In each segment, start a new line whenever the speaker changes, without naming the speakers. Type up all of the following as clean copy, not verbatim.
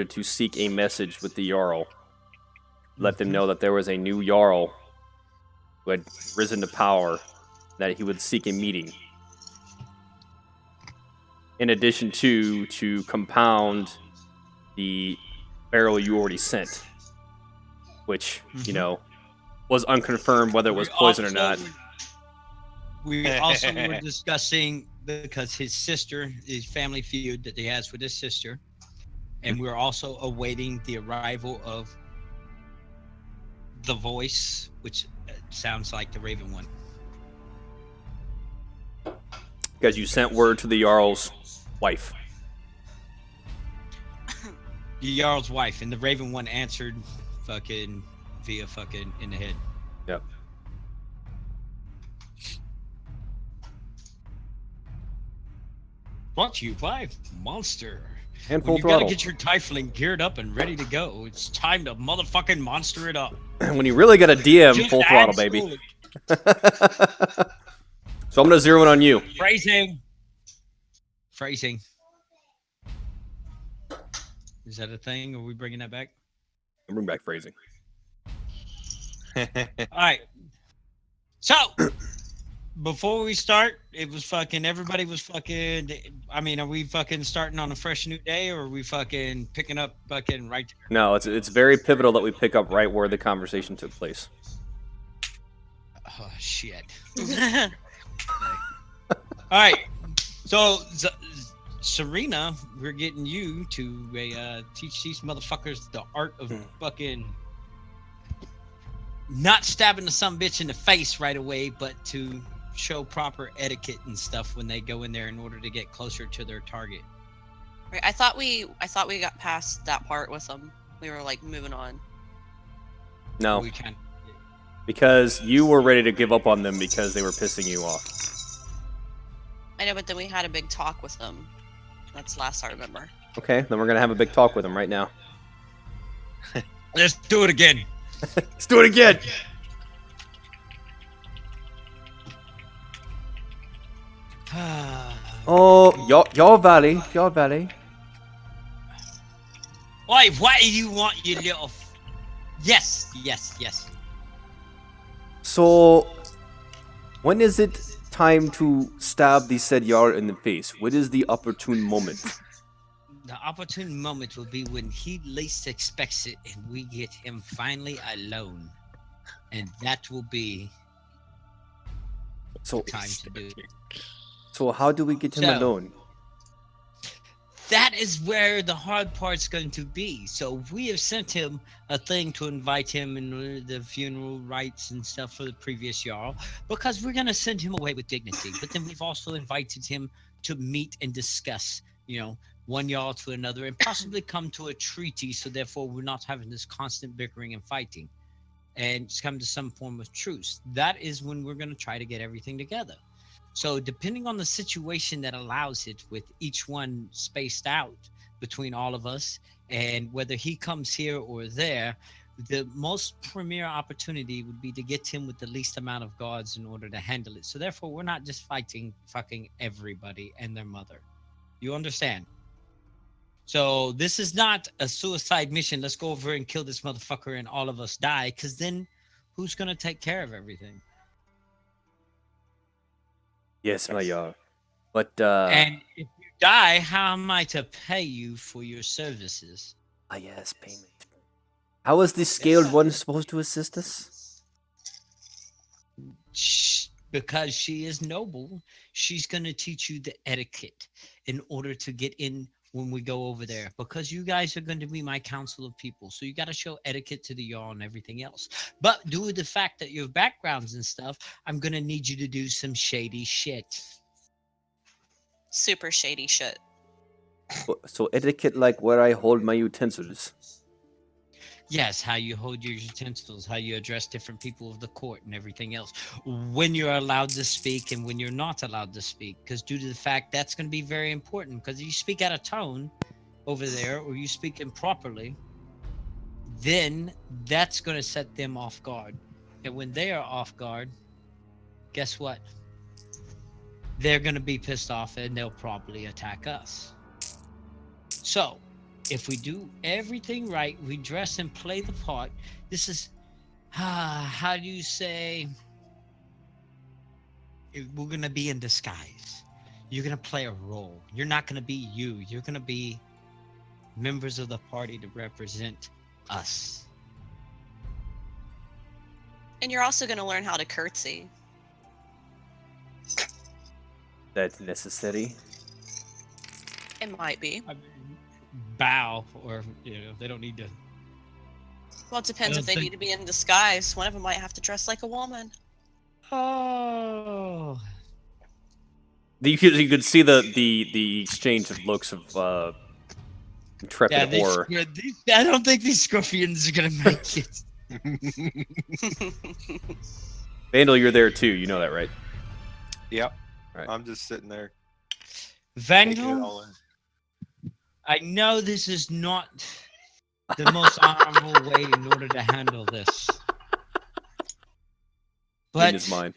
to seek a message with the Jarl. Let them know that there was a new Jarl who had risen to power, that he would seek a meeting. In addition to compound the barrel you already sent, which, was unconfirmed whether it was poison or not.
We also were discussing, because his family feud that he has with his sister, and we're also awaiting the arrival of the voice, which sounds like the Raven one.
Because you sent word to the Jarl's wife.
The Jarl's wife, and the Raven one answered fucking via fucking in the head.
Yep.
Brought to you by Monster.
And
when
full
you
throttle.
gotta get your Tiefling geared up and ready to go, it's time to motherfucking monster it up.
When you really got a DM, just full throttle, baby. So I'm gonna zero in on you.
Phrasing. Is that a thing? Are we bringing that back?
I'll bring back phrasing.
All right. So, before we start, it was fucking, everybody was fucking, I mean, are we fucking starting on a fresh new day, or are we fucking picking up fucking right there?
No, it's very pivotal that we pick up right where the conversation took place.
Oh, shit. All right. So, Serena, we're getting you to teach these motherfuckers the art of fucking not stabbing the some bitch in the face right away, but to show proper etiquette and stuff when they go in there in order to get closer to their target.
Right. I thought we got past that part with them. We were like moving on.
No.
We can.
Because you were ready to give up on them because they were pissing you off.
I know, but then we had a big talk with them. That's the last I remember.
Okay, then we're gonna have a big talk with them right now.
Let's do it again.
Let's do it again. Oh, your valley.
Why do you want your little... Yes.
So, when is it time to stab the said Jarl in the face? What is the opportune moment?
The opportune moment will be when he least expects it and we get him finally alone. And that will be the time to do it.
So how do we get him alone?
That is where the hard part's going to be. So we have sent him a thing to invite him in the funeral rites and stuff for the previous Jarl, because we're going to send him away with dignity. But then we've also invited him to meet and discuss, one Jarl to another, and possibly come to a treaty, so therefore we're not having this constant bickering and fighting, and just come to some form of truce. That is when we're going to try to get everything together. So depending on the situation that allows it, with each one spaced out between all of us, and whether he comes here or there, the most premier opportunity would be to get him with the least amount of guards in order to handle it. So therefore, we're not just fighting fucking everybody and their mother. You understand? So this is not a suicide mission. Let's go over and kill this motherfucker and all of us die, because then who's going to take care of everything?
Yes, my Jarl. But,
and if you die, how am I to pay you for your services?
Yes, payment. How is the scaled one supposed to assist us?
Because she is noble, she's going to teach you the etiquette in order to get in when we go over there, because you guys are going to be my council of people. So you got to show etiquette to the Jarl and everything else. But due to the fact that you have backgrounds and stuff, I'm going to need you to do some shady shit.
Super shady shit.
So etiquette like where I hold my utensils.
Yes, how you hold your utensils, how you address different people of the court and everything else. When you're allowed to speak and when you're not allowed to speak. Because due to the fact that's going to be very important. Because you speak out of tone over there, or you speak improperly, then that's going to set them off guard. And when they are off guard, guess what? They're going to be pissed off and they'll probably attack us. So, if we do everything right, we dress and play the part. This is, how do you say? We're gonna be in disguise. You're gonna play a role. You're not gonna be you. You're gonna be members of the party to represent us.
And you're also going to learn how to curtsy.
That's necessary.
It might be.
I mean, bow, or they don't need to.
Well, it depends
I
if
don't
they
think-
need to be in disguise. One of them might have to dress like a woman.
Oh,
You could see the exchange of looks of intrepid horror.
I don't think these scorpions are gonna make it.
Vandal, you're there too. You know that, right?
Yep.
Right.
I'm just sitting there taking it
Vandal,
all in.
I know this is not the most honorable way in order to handle this,
In
but
his mind.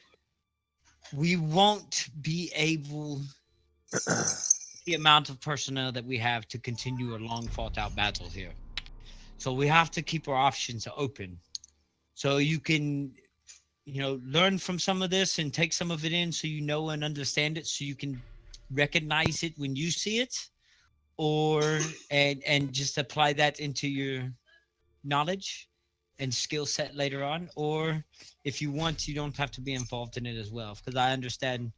we won't be able the amount of personnel that we have to continue a long fought out battle here. So we have to keep our options open. So you can, learn from some of this and take some of it in so you know and understand it so you can recognize it when you see it, or and just apply that into your knowledge and skill set later on. Or if you want, you don't have to be involved in it as well, because I understand,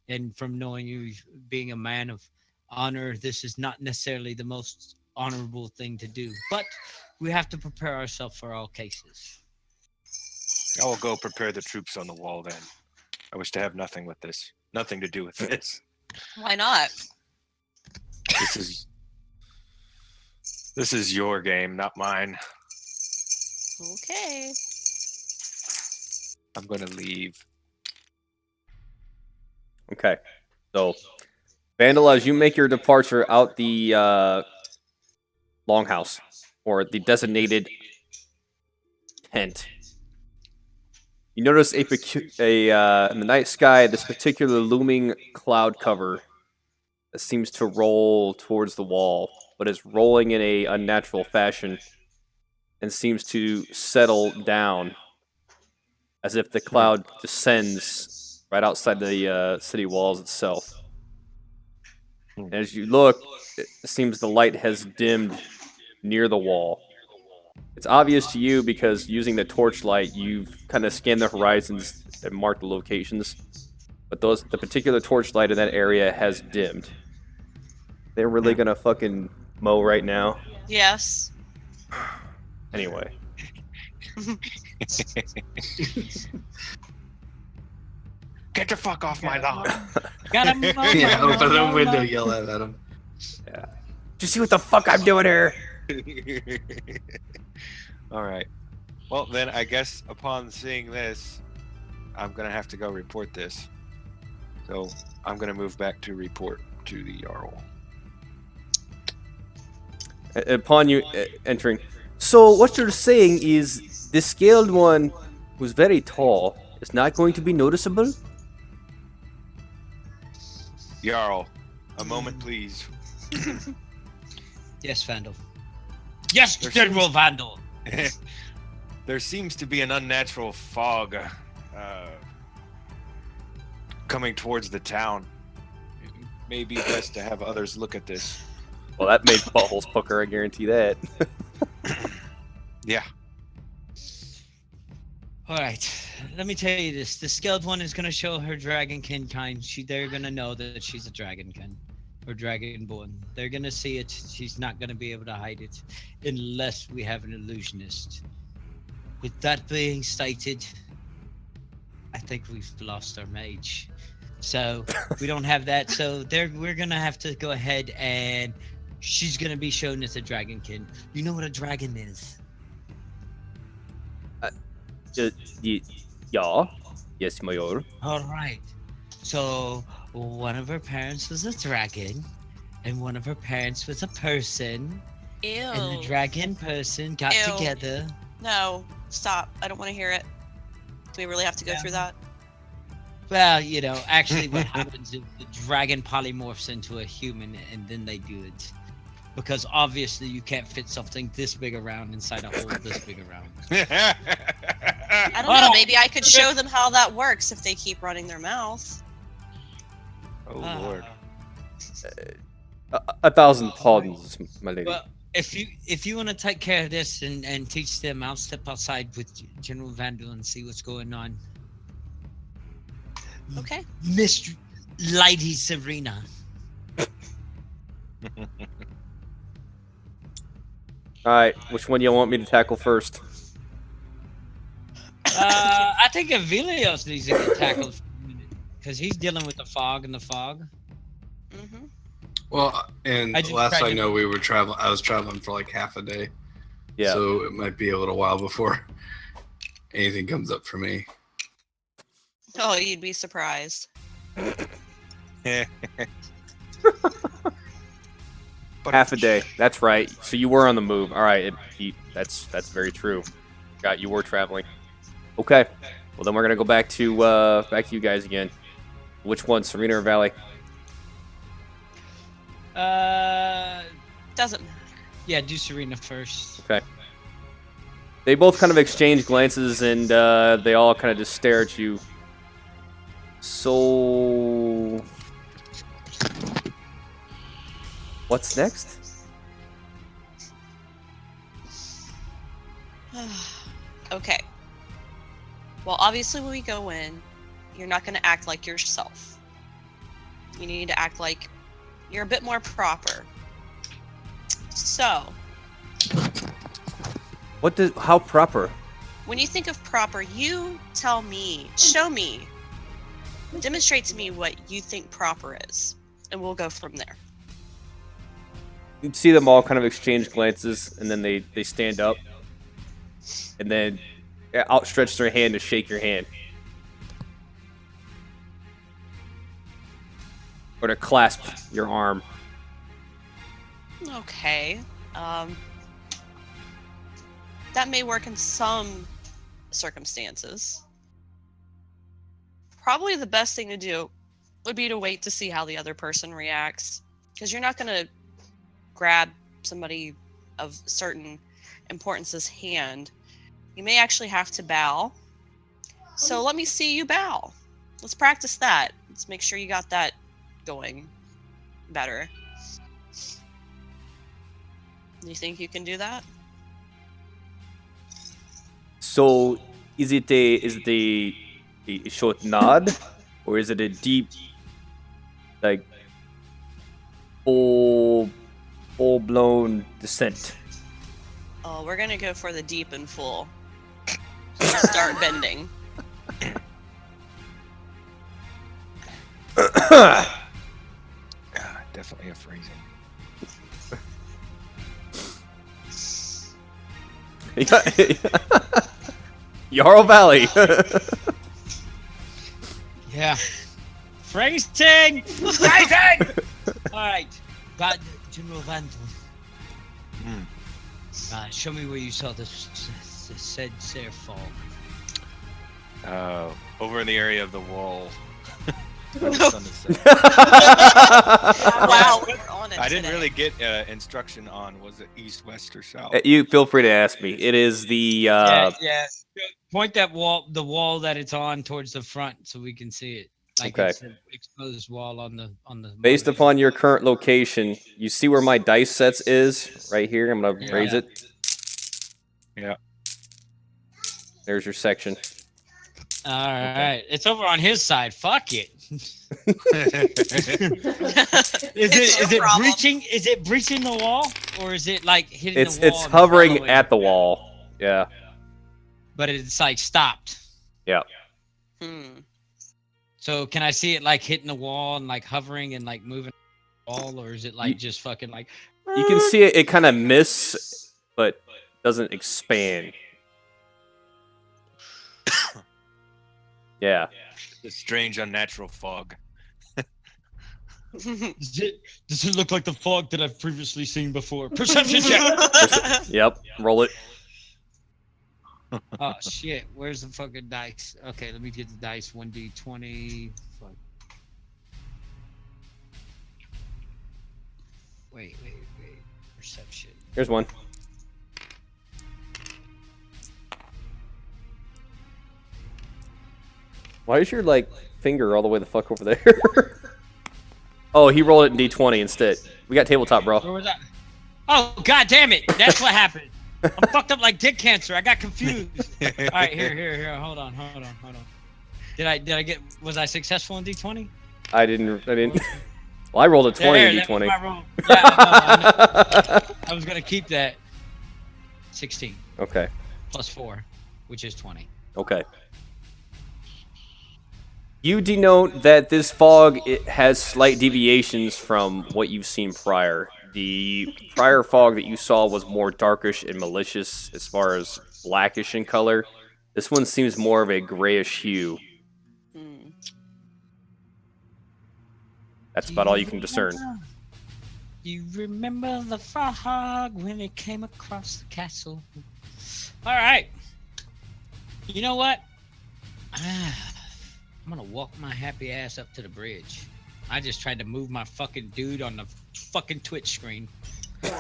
and from knowing you being a man of honor, this is not necessarily the most honorable thing to do, but we have to prepare ourselves for all cases.
I will go prepare the troops on the wall then. I wish to have nothing to do with this.
Why not?
This is your game, not mine.
Okay.
I'm gonna leave.
Okay. So, Vandal, as you make your departure out the longhouse, or the designated tent, you notice in the night sky this particular looming cloud cover that seems to roll towards the wall, but is rolling in a unnatural fashion and seems to settle down as if the cloud descends right outside the city walls itself. And as you look, it seems the light has dimmed near the wall. It's obvious to you because using the torchlight, you've kind of scanned the horizons and marked the locations. But the particular torchlight in that area has dimmed. They're really gonna fucking mow right now.
Yes.
Anyway.
Get the fuck off my lawn!
Got him.
Yeah, open the window, yell that at him.
Yeah. Do you see what the fuck I'm doing here?
All right. Well, then I guess upon seeing this, I'm gonna have to go report this. So I'm gonna move back to report to the Jarl.
Upon you entering. So what you're saying is the scaled one, who's very tall, is not going to be noticeable?
Jarl, a moment, please.
Yes, Vandal. Yes,
There
General
seems-
Vandal.
There seems to be an unnatural fog coming towards the town. It may be best to have others look at this.
Well, that made buttholes pucker, I guarantee that.
Yeah.
All right, let me tell you this: the scaled one is gonna show her dragonkin kind. They're gonna know that she's a dragonkin or dragonborn. They're gonna see it. She's not gonna be able to hide it unless we have an illusionist. With that being stated, I think we've lost our mage. So we don't have that. So we're gonna have to go ahead and she's gonna be shown as a dragonkin. You know what a dragon is?
Yeah. Yes, Mayor.
All right. So one of her parents was a dragon, and one of her parents was a person,
Ew.
and the dragon person got
Ew.
together.
No, stop. I don't want to hear it. Do we really have to go through that?
Well, actually, what happens is the dragon polymorphs into a human, and then they do it. because obviously you can't fit something this big around inside a hole this big around.
I don't
Oh,
know.
no.
Maybe I could show them how that works if they keep running their mouth.
Oh lord.
Uh,
1,000 pardons, my lady.
Well, if you want to take care of this and teach them, I'll step outside with General Vandal and see what's going on.
Okay.
Miss Lady Serena.
All right, which one do you want me to tackle first?
I think Avilios needs to get tackled because he's dealing with the fog and the fog.
Mm-hmm.
Well, and
I just
last
tried
I
to-
know, we were traveling. I was traveling for like half a day,
Yeah.
so it might be a little while before anything comes up for me.
Oh, you'd be surprised.
But
Half a day. That's right. So you were on the move. All right. That's very true. Got you were traveling. Okay. Well, then we're gonna go back to you guys again. Which one, Serena or Valley?
Doesn't matter.
Yeah, do Serena first.
Okay. They both kind of exchange glances, and they all kind of just stare at you. So, what's next?
Okay. Well, obviously, when we go in, you're not going to act like yourself. You need to act like you're a bit more proper. So,
How proper?
when you think of proper, you tell me, show me, demonstrate to me what you think proper is, and we'll go from there.
You see them all kind of exchange glances, and then they stand up, and then outstretch their hand to shake your hand, or to clasp your arm.
Okay. That may work in some circumstances. Probably the best thing to do would be to wait to see how the other person reacts, because you're not going to grab somebody of certain importance's hand. You may actually have to bow. So let me see you bow. Let's practice that. Let's make sure you got that going better. Do you think you can do that?
So, is it a short nod, or is it a deep, like, full blown descent?
Oh, we're gonna go for the deep and full. Start bending.
definitely a phrasing.
Jarl Valley.
Yeah. Phrasing! Phrasing! Alright. Got General Vandal. Show me where you saw the said Sare fog.
Over in the area of the wall. where the sun is set.
Wow, we're on it
I didn't
today.
really get instruction on was it east, west, or south.
You feel free to ask me. It is the
yeah. Point that the wall that it's on towards the front so we can see it. Like
Okay.
it's an exposed wall on the
based
monitor.
upon your current location. You see where my dice sets is right here. I'm gonna raise
Yeah.
it.
Yeah.
There's your section.
All right. It's over on his side. Fuck it.
It's
Is
your
it
problem.
breaching? Is it breaching the wall, or is it like hitting
It's
the wall? and
hovering
following?
at the wall. Yeah.
But it's like stopped.
Yeah.
So can I see it like hitting the wall and like hovering and like moving the wall, or is it like just fucking like?
You can see it. It kind of miss, but doesn't expand. Yeah.
The strange, unnatural fog.
Does it look like the fog that I've previously seen before? Perception check.
Yep. Roll it.
Oh shit! Where's the fucking dice? Okay, let me get the dice. 1d20. Fuck. Wait. perception.
Here's one. Why is your finger all the way the fuck over there? Oh, he rolled it in D20 instead. We got tabletop,
Where
bro.
was that? Oh, god damn it! That's what happened. I'm fucked up like dick cancer. I got confused. All right, here. Hold on. Did I get? Was I successful in D20?
I didn't. Well, I rolled a 20 in
That was
D20.
my roll. Yeah, no, I was gonna keep that. 16
Okay.
plus 4, which is 20.
Okay. You denote that this fog has slight deviations from what you've seen prior. The prior fog that you saw was more darkish and malicious as far as blackish in color. This one seems more of a grayish hue.
Hmm.
That's about all you can discern.
You remember the fog when it came across the castle? All right. You know what? I'm gonna walk my happy ass up to the bridge. I just tried to move my fucking dude on the fucking Twitch screen.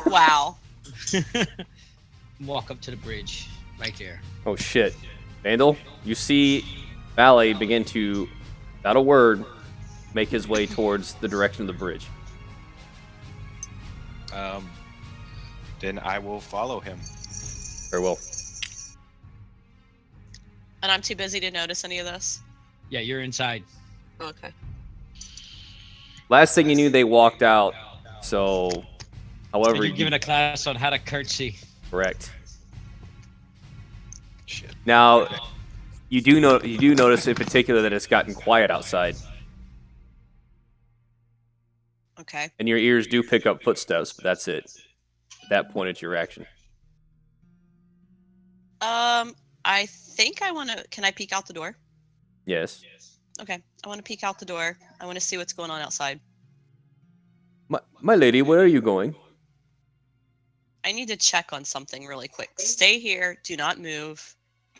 Wow.
Walk up to the bridge, right there.
Oh shit. Vandal, you see Valet begin to, without a word, make his way towards the direction of the bridge.
Then I will follow him.
Very well.
And I'm too busy to notice any of this.
Yeah, you're inside.
Okay.
Last thing you knew, they walked out. So, however,
You're giving a class on how to curtsy.
correct.
Shit.
Now, you do notice in particular that it's gotten quiet outside,
Okay.
and your ears do pick up footsteps. But that's it. At that point, it's your action.
I think I want to. Can I peek out the door?
Yes.
Okay. I want to peek out the door. I want to see what's going on outside.
My lady, where are you going?
I need to check on something really quick. Stay here. Do not move,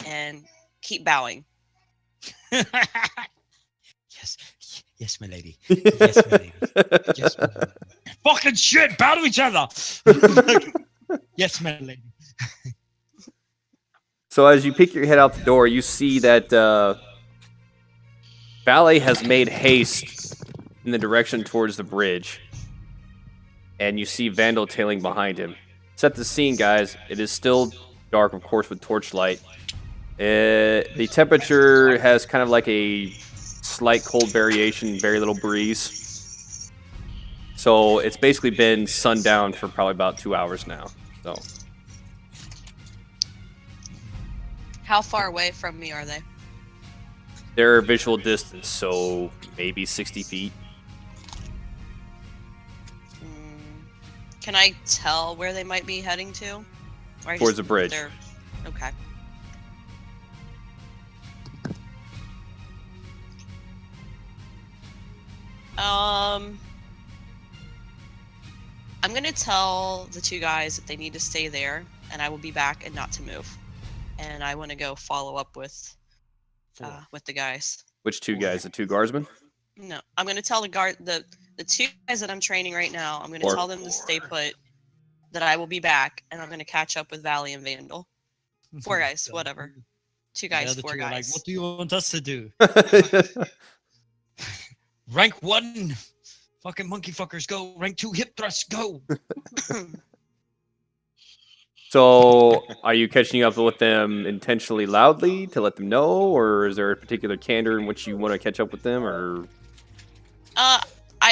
and keep bowing.
Yes, my lady. Yes, my lady. Yes, my lady. Fucking shit! Bow to each other. Yes, my lady.
So as you peek your head out the door, you see that Valet has made haste in the direction towards the bridge. And you see Vandal tailing behind him. Set the scene, guys. It is still dark, of course, with torchlight. The temperature has kind of like a slight cold variation, very little breeze. So it's basically been sundown for probably about 2 hours now. So
How far away from me are they?
they're visual distance, so maybe 60 feet.
Can I tell where they might be heading to? Or I
Towards
just-
the bridge.
they're- Okay. I'm gonna tell the two guys that they need to stay there, and I will be back and not to move. And I want to go follow up with the guys.
Which two guys? The two guardsmen?
No, I'm gonna tell the two guys that I'm training right now. I'm gonna
Or-
tell them to stay put. That I will be back, and I'm gonna catch up with Valley and Vandal. 4 guys, whatever. 2
The
guys,
other
4
two are like,
guys.
what do you want us to do? Rank 1, fucking monkey fuckers, go. Rank 2, hip thrusts, go.
So, are you catching up with them intentionally loudly to let them know, or is there a particular candor in which you want to catch up with them, or
I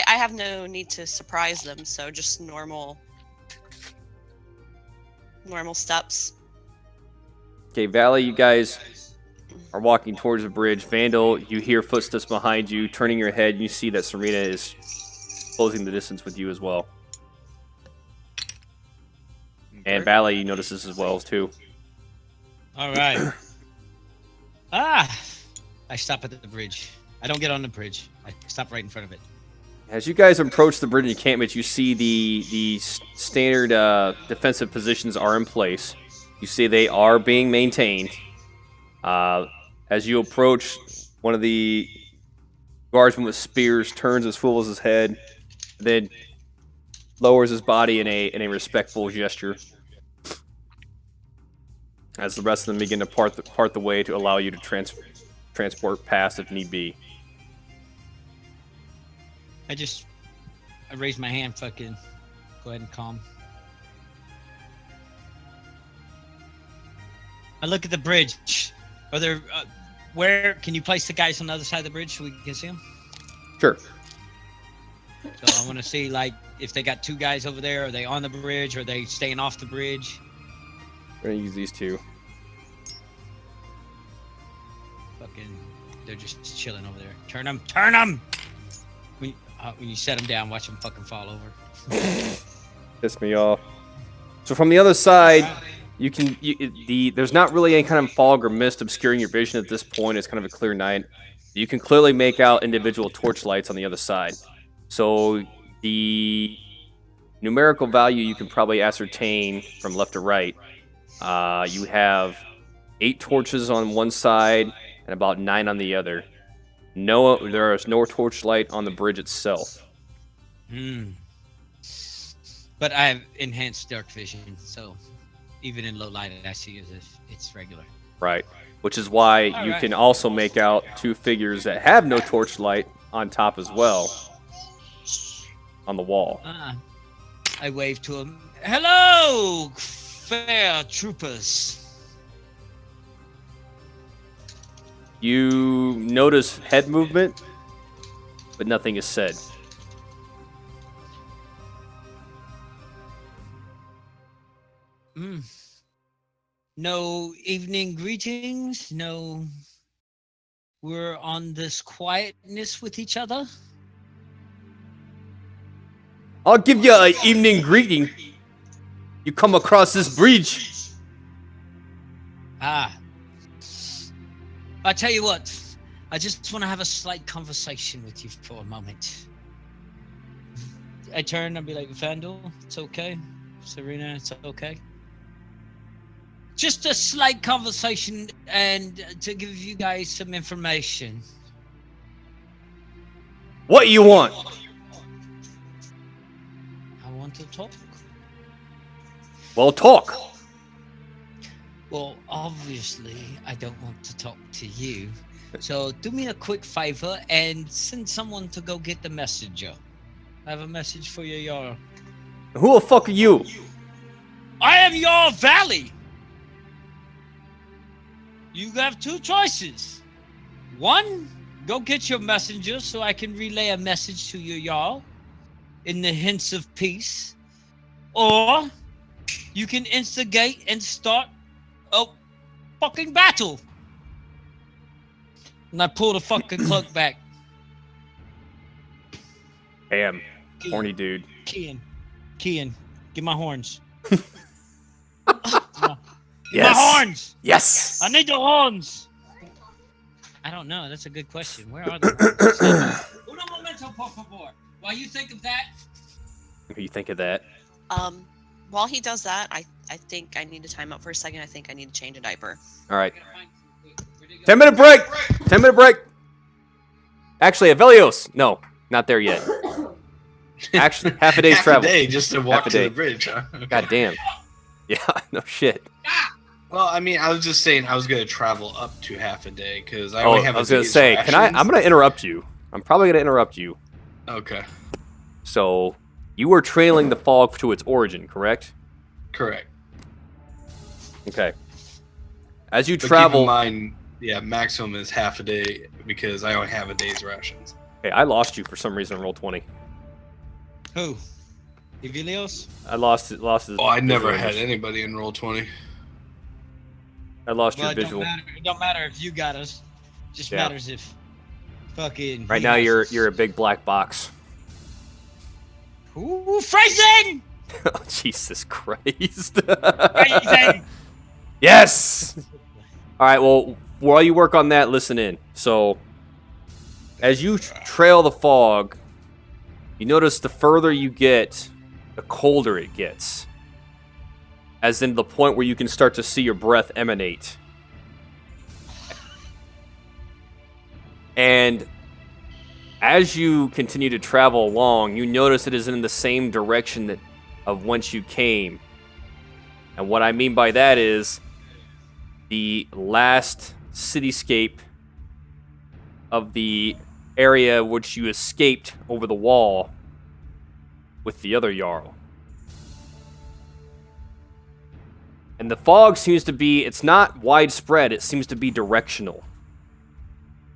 have no need to surprise them, so just normal steps.
okay, Valley, you guys are walking towards the bridge. Vandal, you hear footsteps behind you. Turning your head, you see that Serena is closing the distance with you as well. And Valley, you notice this as well too.
All right. I stop at the bridge. I don't get on the bridge. I stop right in front of it.
As you guys approach the bridge encampment, you see the standard defensive positions are in place. You see they are being maintained. As you approach, one of the guardsmen with spears turns as full as his head, then lowers his body in a respectful gesture. As the rest of them begin to part the way to allow you to transport past if need be.
I raise my hand, fucking go ahead and calm. I look at the bridge. Are there, where can you place the guys on the other side of the bridge so we can see them?
Sure.
So I want to see, like, if they got two guys over there. Are they on the bridge? Or are they staying off the bridge?
We're gonna use these two.
Fucking, they're just chilling over there. Turn them! Turn them! When you set them down, watch them fucking fall over.
Piss me off. So from the other side, you can there's not really any kind of fog or mist obscuring your vision at this point. It's kind of a clear night. You can clearly make out individual torch lights on the other side. So the numerical value you can probably ascertain from left to right. You have 8 torches on one side and about 9 on the other. No, there is no torchlight on the bridge itself.
But I have enhanced dark vision, so even in low light, I see as if it's regular.
Right. Which is why
All
you
right.
can also make out 2 figures that have no torchlight on top as well. On the wall.
I wave to him. Hello, fair troopers.
You notice head movement, but nothing is said.
No evening greetings. No, we're on this quietness with each other.
I'll give you an evening greeting. You come across this bridge.
I tell you what, I just want to have a slight conversation with you for a moment. I turn and be like, Vandal, it's okay. Serena, it's okay. Just a slight conversation and to give you guys some information.
What you want?
I want to talk.
Well, talk.
Well, obviously, I don't want to talk to you. So do me a quick favor and send someone to go get the messenger. I have a message for you, Jarl.
Who the fuck are you?
I am your Valley. You have 2 choices. 1, go get your messenger so I can relay a message to you, Jarl, in the hints of peace. Or you can instigate and start a fucking battle. And I pull the fucking cloak back.
Damn. Horny dude.
Kian, get my horns.
Yes.
My horns!
Yes.
I need the horns! I don't know. That's a good question. Where are the horns? Uno momento, por favor. While you think of that,
What do you think of that?
While he does that, I think I need to time out for a second. I think I need to change a diaper.
All right. 10-minute break. 10-minute break. Actually, Avelios. No, not there yet. Actually, half a day's travel.
Half a day just to walk
a
to
day.
the bridge, huh? Okay.
God damn. Yeah, no shit.
Well, I mean, I was just saying I was going to travel up to half a day because I
Oh,
only have
I was
a
gonna
day's
say,
rations.
I'm gonna interrupt you. I'm probably gonna interrupt you.
Okay,
So, you were trailing the fog to its origin, correct?
correct.
Okay. As you
But
travel,
keep in mind, yeah, maximum is half a day because I only have a day's rations.
hey, I lost you for some reason. Roll 20.
who? Evilios?
I lost his.
Oh, I never
visual
had
image.
anybody in roll 20.
I lost
Well,
your visual.
it don't matter if you got us. Just
Yeah.
matters if fucking.
Right
he
now,
has
you're
us.
a big black box.
Ooh, phrasing!
Oh, Jesus Christ.
Phrasing!
Yes. All right. Well, while you work on that, listen in. So, as you trail the fog, you notice the further you get, the colder it gets. As in the point where you can start to see your breath emanate. And As you continue to travel along, you notice it is in the same direction of whence you came. And what I mean by that is the last cityscape of the area which you escaped over the wall with the other Jarl. And the fog seems to be, it's not widespread, it seems to be directional.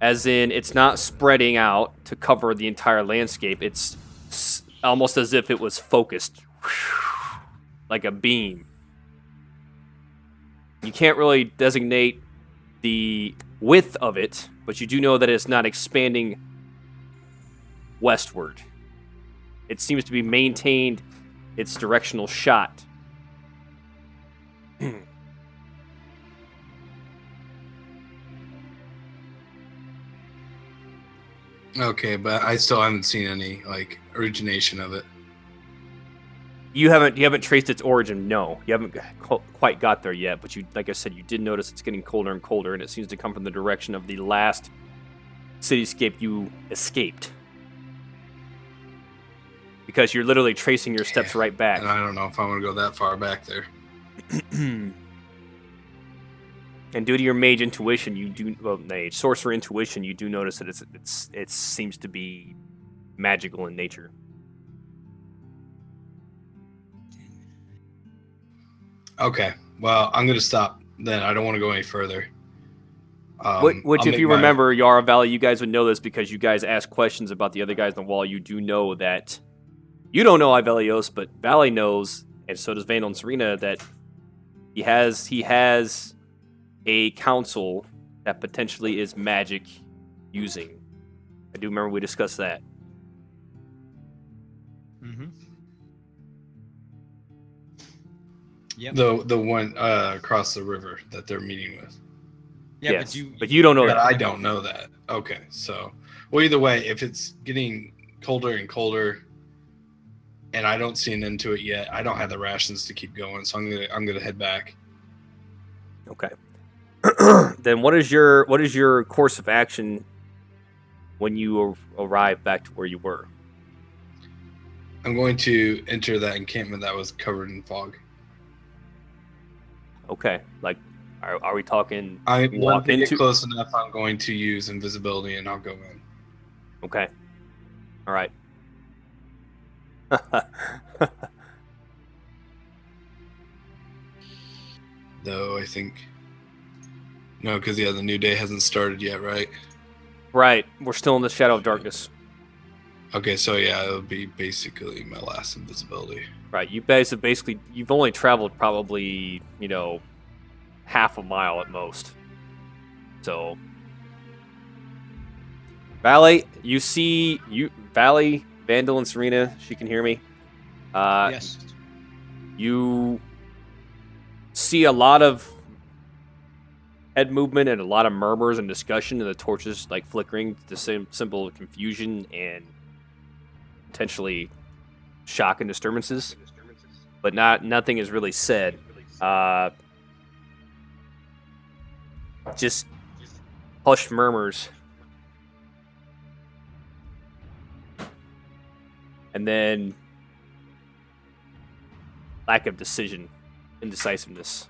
As in, it's not spreading out to cover the entire landscape. It's almost as if it was focused, like a beam. You can't really designate the width of it, but you do know that it's not expanding westward. It seems to be maintained its directional shot.
Okay, but I still haven't seen any like origination of it.
You haven't traced its origin. No, you haven't quite got there yet. But you, like I said, you did notice it's getting colder and colder, and it seems to come from the direction of the last cityscape you escaped. Because you're literally tracing your steps right back.
And I don't know if I want to go that far back there.
And due to your mage intuition, sorcerer intuition, you do notice that it seems to be magical in nature.
Okay, well, I'm gonna stop then. I don't want to go any further.
Which, if you remember, Yara Valley, you guys would know this because you guys asked questions about the other guys on the wall. You do know that you don't know Ivelios, but Valley knows, and so does Vandal and Serena, that he has a council that potentially is magic using. I do remember we discussed that.
Mm-hmm. Yep.
The one across the river that they're meeting with.
Yeah,
yes, but you don't know
But
that.
I don't know that. Okay, so well, either way, if it's getting colder and colder, and I don't see an end to it yet, I don't have the rations to keep going, so I'm gonna head back.
Okay. Then what is your course of action when you arrive back to where you were?
I'm going to enter that encampment that was covered in fog.
Okay, like, are we talking?
I
walk
want to get
into-
close enough. I'm going to use invisibility, and I'll go in.
Okay. All right.
Though I think no, because the new day hasn't started yet, right?
Right. We're still in the shadow of darkness.
Okay, so yeah, it'll be basically my last invisibility.
Right. You guys have you've only traveled probably, half a mile at most. So, Valley, Valley, Vandal, and Serena. She can hear me.
Yes.
You see a lot of head movement and a lot of murmurs and discussion, and the torches like flickering, the same symbol of confusion and potentially shock and disturbances. But nothing is really said. Just hushed murmurs. And then lack of decision, indecisiveness.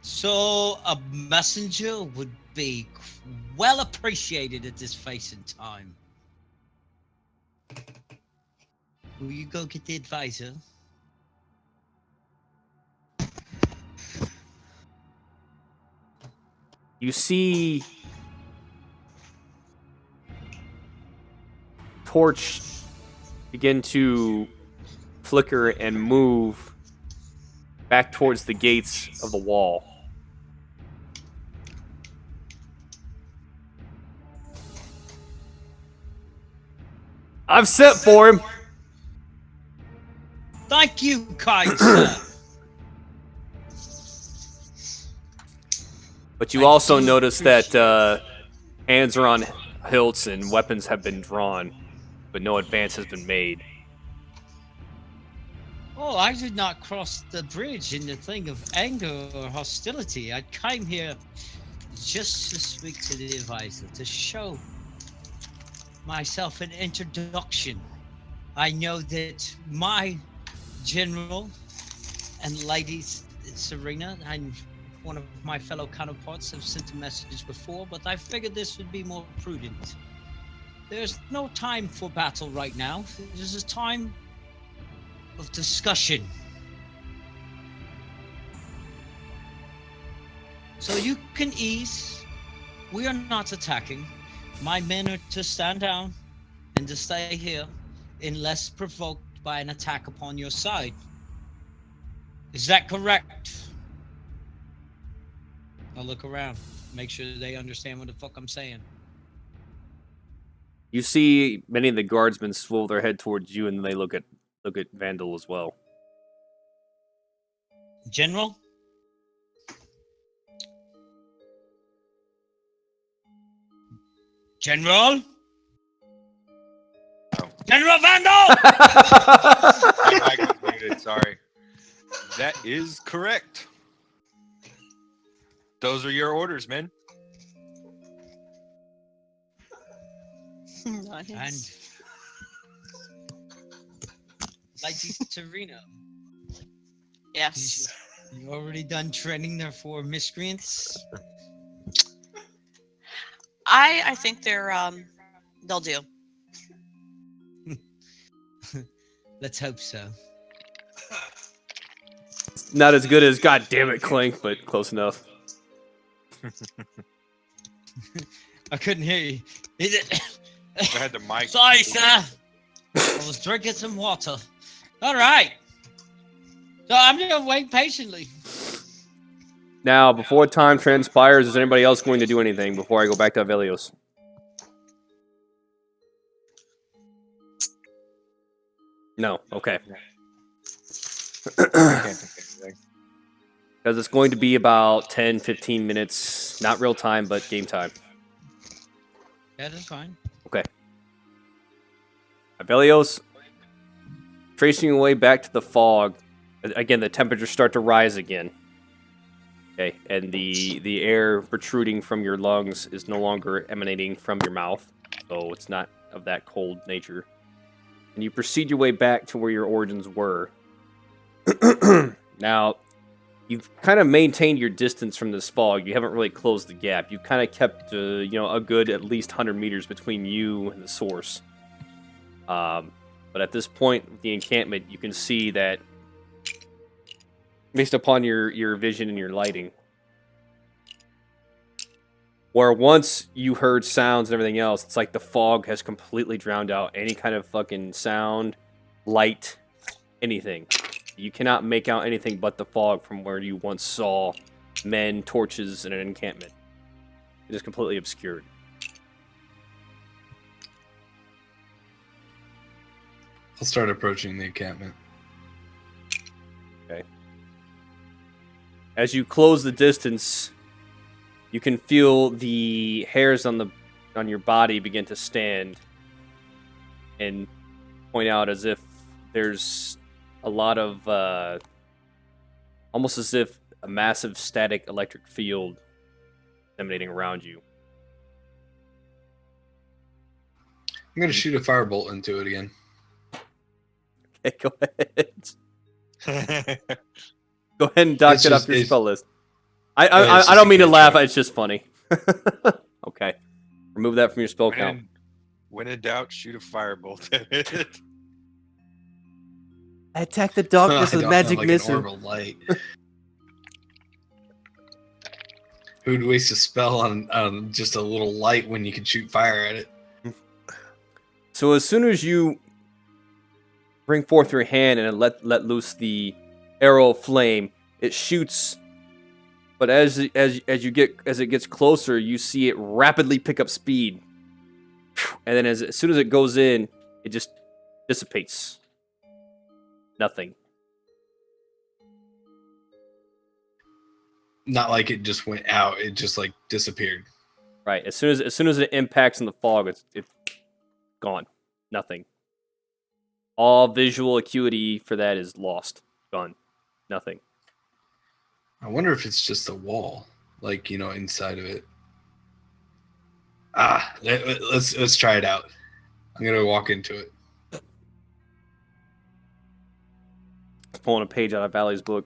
So a messenger would be well appreciated at this phase in time. Will you go get the advisor?
You see torch begin to flicker and move back towards the gates of the wall. I've sent for him.
Thank you, kind sir.
But you also notice that hands are on hilts and weapons have been drawn, but no advance has been made.
Oh, I did not cross the bridge in the thing of anger or hostility. I came here just to speak to the advisor, to show myself an introduction. I know that my general and Lady Serena and one of my fellow counterparts have sent a message before, but I figured this would be more prudent. There's no time for battle right now. There's a time of discussion. So you can ease. We are not attacking. My men are to stand down and to stay here unless provoked by an attack upon your side. Is that correct? I'll look around, make sure they understand what the fuck I'm saying.
You see many of the guardsmen swivel their head towards you, and then they look at Vandal as well.
General? General?
Oh.
General Vandal!
My mic was muted. Sorry. That is correct. Those are your orders, men.
Nice.
And Lady Serena,
Yes.
you already done training there for miscreants?
I think they'll do.
Let's hope so.
Not as good as God damn it, Clink, but close enough.
I couldn't hear you. Is it?
I had the mic.
Sorry, sir. I was drinking some water. All right. So I'm gonna wait patiently.
Now, before time transpires, is anybody else going to do anything before I go back to Avelios? No. Okay.
I can't think of anything.
Because it's going to be about 10, 15 minutes. Not real time, but game time.
Yeah, that's fine.
Avelios, tracing your way back to the fog. Again, the temperatures start to rise again. Okay, and the air protruding from your lungs is no longer emanating from your mouth, so it's not of that cold nature. And you proceed your way back to where your origins were. Now, you've kind of maintained your distance from this fog. You haven't really closed the gap. You've kind of kept, a good at least 100 meters between you and the source. But at this point, with the encampment, you can see that, based upon your vision and your lighting, where once you heard sounds and everything else, it's like the fog has completely drowned out any kind of fucking sound, light, anything. You cannot make out anything but the fog from where you once saw men, torches, and an encampment. It is completely obscured.
I'll start approaching the encampment.
Okay. As you close the distance, you can feel the hairs on your body begin to stand and point out as if there's a lot of almost as if a massive static electric field emanating around you.
I'm gonna shoot a firebolt into it again.
Okay, go ahead. Go ahead and dock
It's
it
just-
off your
it's-
spell list.
it's
I
just
don't
a
mean to laugh.
cantrip.
It's just funny. Okay, remove that from your spell count.
When in doubt, shoot a firebolt at it.
I attack the darkness
I
with
don't
magic
like
missile.
an orb of light. Who'd waste a spell on just a little light when you could shoot fire at it?
So as soon as you bring forth your hand and let loose the arrow of flame, it shoots. But as it gets closer, you see it rapidly pick up speed, and then as soon as it goes in, it just dissipates. Nothing.
Not like it just went out; it just like disappeared.
Right. As soon as it impacts in the fog, it's gone. Nothing. All visual acuity for that is lost. Gone. Nothing.
I wonder if it's just a wall, inside of it. Let's try it out. I'm gonna walk into it.
Pulling a page out of Valley's book.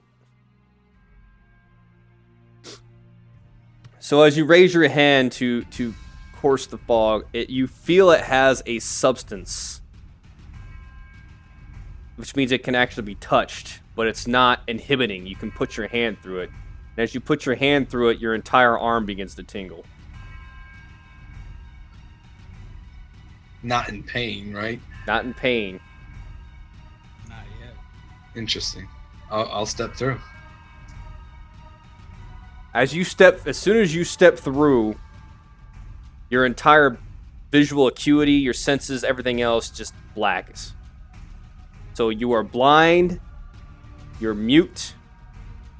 So as you raise your hand to course the fog, you feel it has a substance, which means it can actually be touched, but it's not inhibiting. You can put your hand through it. And as you put your hand through it, your entire arm begins to tingle.
Not in pain, right?
Not in pain.
Not yet.
Interesting. I'll step through.
As soon as you step through, your entire visual acuity, your senses, everything else just blacks. So you are blind, you're mute.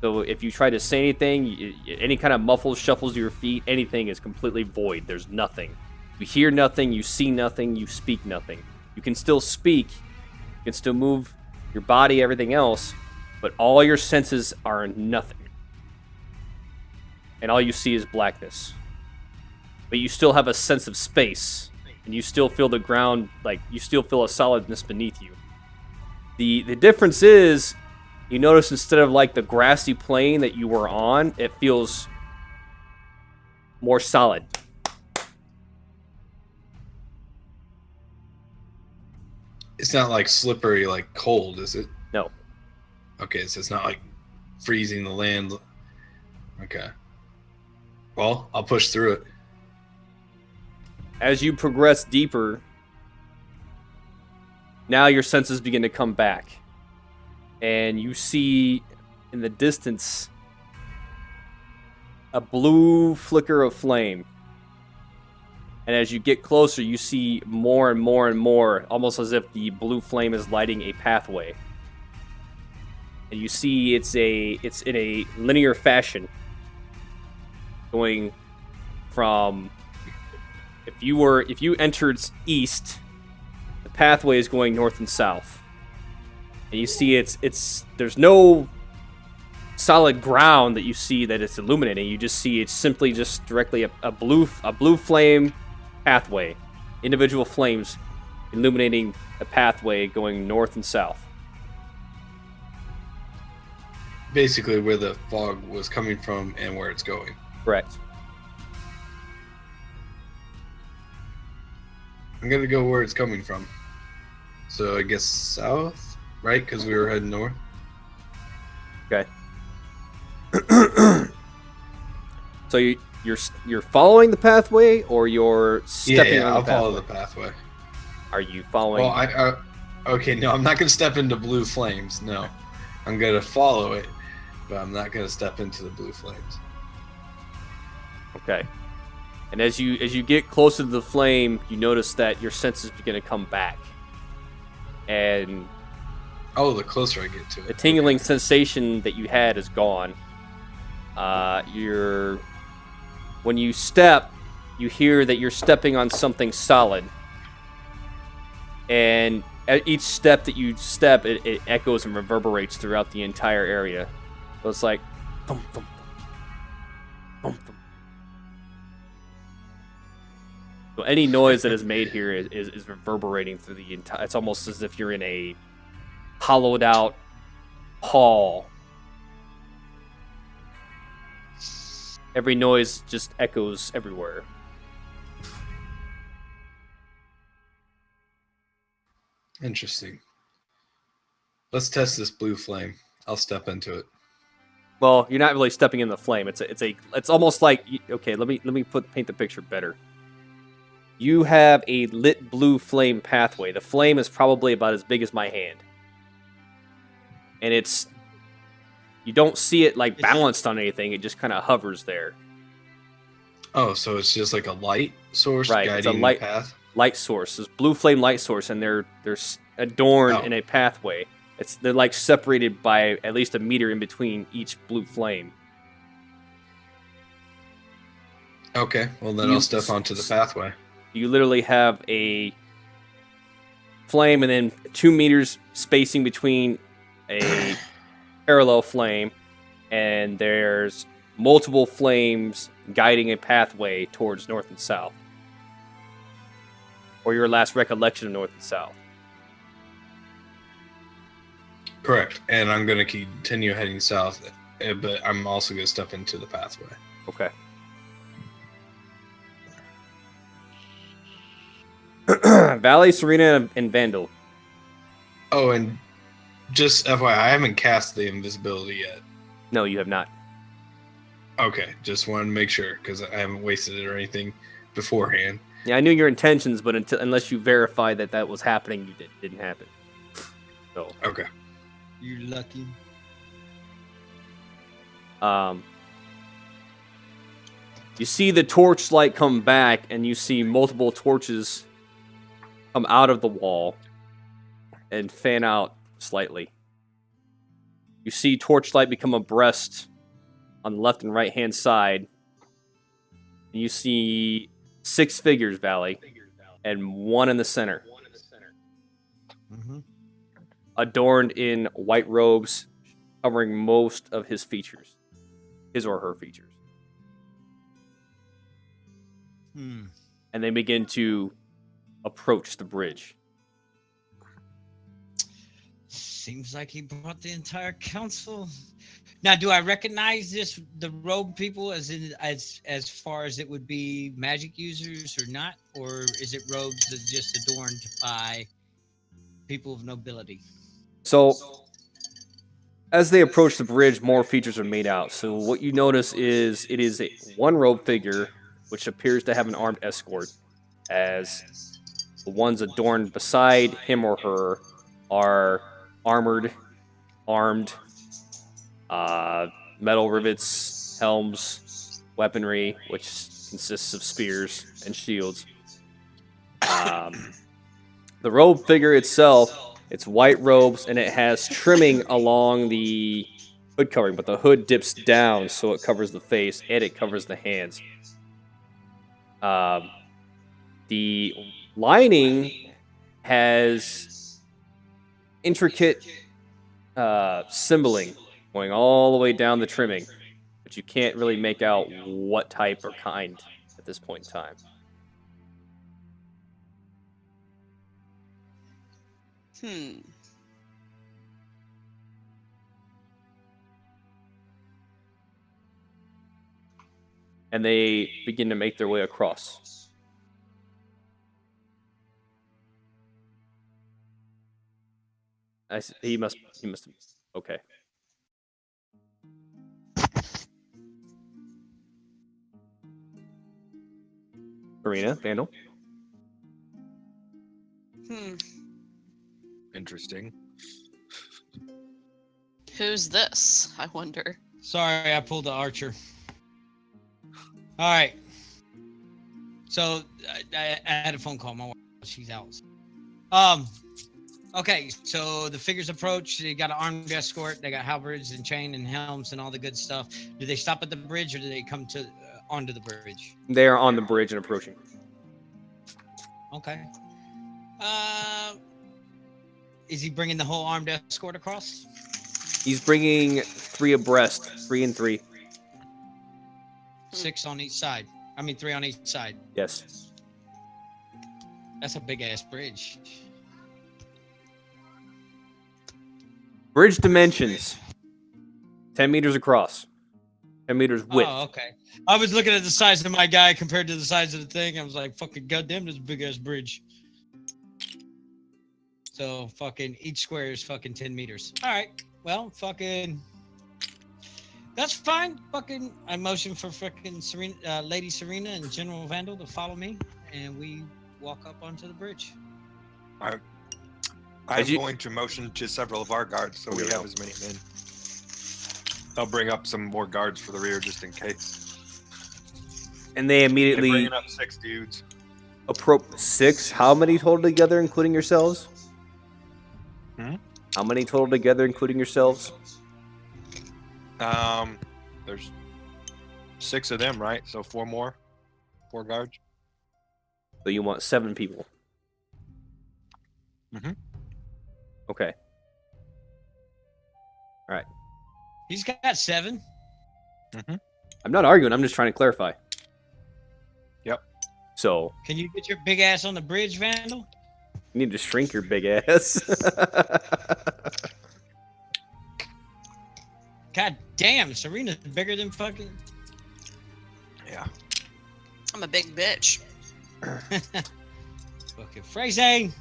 So if you try to say anything, any kind of muffles, shuffles of your feet, anything is completely void. There's nothing. You hear nothing, you see nothing, you speak nothing. You can still speak, you can still move your body, everything else, but all your senses are nothing. And all you see is blackness. But you still have a sense of space, and you still feel the ground, like you still feel a solidness beneath you. The difference is, you notice instead of like the grassy plain that you were on, it feels more solid.
It's not like slippery, like cold, is it?
No.
Okay, so it's not like freezing the land. Okay. Well, I'll push through it.
As you progress deeper, now your senses begin to come back. And you see in the distance a blue flicker of flame. And as you get closer, you see more and more and more, almost as if the blue flame is lighting a pathway. And you see it's in a linear fashion, going from if you entered east, the pathway is going north and south. And you see there's no solid ground that you see that it's illuminating. You just see it's simply just directly a blue flame pathway, individual flames illuminating a pathway going north and south.
Basically where the fog was coming from and where it's going.
Correct.
I'm gonna go where it's coming from. So I guess south, right? Because we were heading north.
Okay. So you're following the pathway, or you're stepping
Yeah,
on
I'll
the pathway?
follow the pathway.
Are you following?
Well, okay, no, I'm not gonna step into blue flames. No, I'm gonna follow it, but I'm not gonna step into the blue flames.
Okay. And as you get closer to the flame, you notice that your senses begin to come back. And
Oh, the closer I get to it.
the tingling sensation that you had is gone. When you step, you hear that you're stepping on something solid. And at each step that you step, it echoes and reverberates throughout the entire area. So it's like thump, thump, thump, thump. So any noise that is made here is reverberating through the entire. It's almost as if you're in a hollowed out hall. Every noise just echoes everywhere.
Interesting. Let's test this blue flame. I'll step into it.
Well, you're not really stepping in the flame. It's almost like, okay. Let me paint the picture better. You have a lit blue flame pathway. The flame is probably about as big as my hand, and you don't see it like balanced on anything. It just kind of hovers there.
Oh, so it's just like a light source
Right,
guiding
it's a light
the path?
light source. This blue flame light source, and they're adorned
Oh.
in a pathway. They're like separated by at least a meter in between each blue flame.
Okay, well then
You-
I'll step onto the pathway.
You literally have a flame and then 2 meters spacing between a parallel flame, and there's multiple flames guiding a pathway towards north and south. or your last recollection of north and south.
Correct. And I'm going to continue heading south, but I'm also going to step into the pathway.
Okay. Valley, Serena, and Vandal.
Oh, and just FYI, I haven't cast the invisibility yet.
No, you have not.
Okay, just wanted to make sure because I haven't wasted it or anything beforehand.
Yeah, I knew your intentions, but unless you verified that was happening, it didn't happen. So,
Okay.
You're lucky.
you see the torchlight come back, and you see multiple torches come out of the wall and fan out slightly. You see torchlight become abreast on the left and right hand side. And you see 6 figures, Valley, and one in the center,
Mm-hmm.
adorned in white robes, covering most of his features, his or her features.
Hmm.
And they begin to approach the bridge.
Seems like he brought the entire council. Now, do I recognize the rogue people as far as it would be magic users or not, or is it rogues that just adorned by people of nobility?
So, as they approach the bridge, more features are made out. So, what you notice is it is one robe figure, which appears to have an armed escort, as the ones adorned beside him or her are armored, armed, metal rivets, helms, weaponry, which consists of spears and shields. The robe figure itself, it's white robes, and it has trimming along the hood covering, but the hood dips down so it covers the face and it covers the hands. The lining has intricate symboling going all the way down the trimming, but you can't really make out what type or kind at this point in time. And they begin to make their way across. He must. Okay. Arena, Vandal.
Interesting.
Who's this? I wonder.
Sorry, I pulled the archer. All right. So I had a phone call. My wife, she's out. Okay, so the figures approach. They got an armed escort. They got halberds and chain and helms and all the good stuff. Do they stop at the bridge or do they come to onto the bridge?
They are on the bridge and approaching.
Okay. Is he bringing the whole armed escort across?
He's bringing 3 abreast, 3 and 3.
6 on each side. I mean, 3 on each side.
Yes.
That's a big ass bridge.
Bridge dimensions: 10 meters across, 10 meters width.
Oh, okay. I was looking at the size of my guy compared to the size of the thing. I was like, fucking goddamn, this is a big ass bridge. So fucking each square is fucking 10 meters. All right. Well, fucking. That's fine. Fucking, I motion for fucking Serena, Lady Serena and General Vandal to follow me, and we walk up onto the bridge.
I'm going to motion to several of our guards so we have as many men. I'll bring up some more guards for the rear just in case.
And they immediately
Bringing up 6 dudes.
approach 6. How many total together, including yourselves? How many total together, including yourselves?
There's 6 of them, right? So 4 more, 4 guards.
So you want 7 people. Okay. All right.
He's got 7.
I'm not arguing. I'm just trying to clarify.
Yep.
So
Can you get your big ass on the bridge, Vandal?
you need to shrink your big ass.
God damn, Serena's bigger than fucking.
Yeah.
I'm a big bitch.
Fucking phrasing.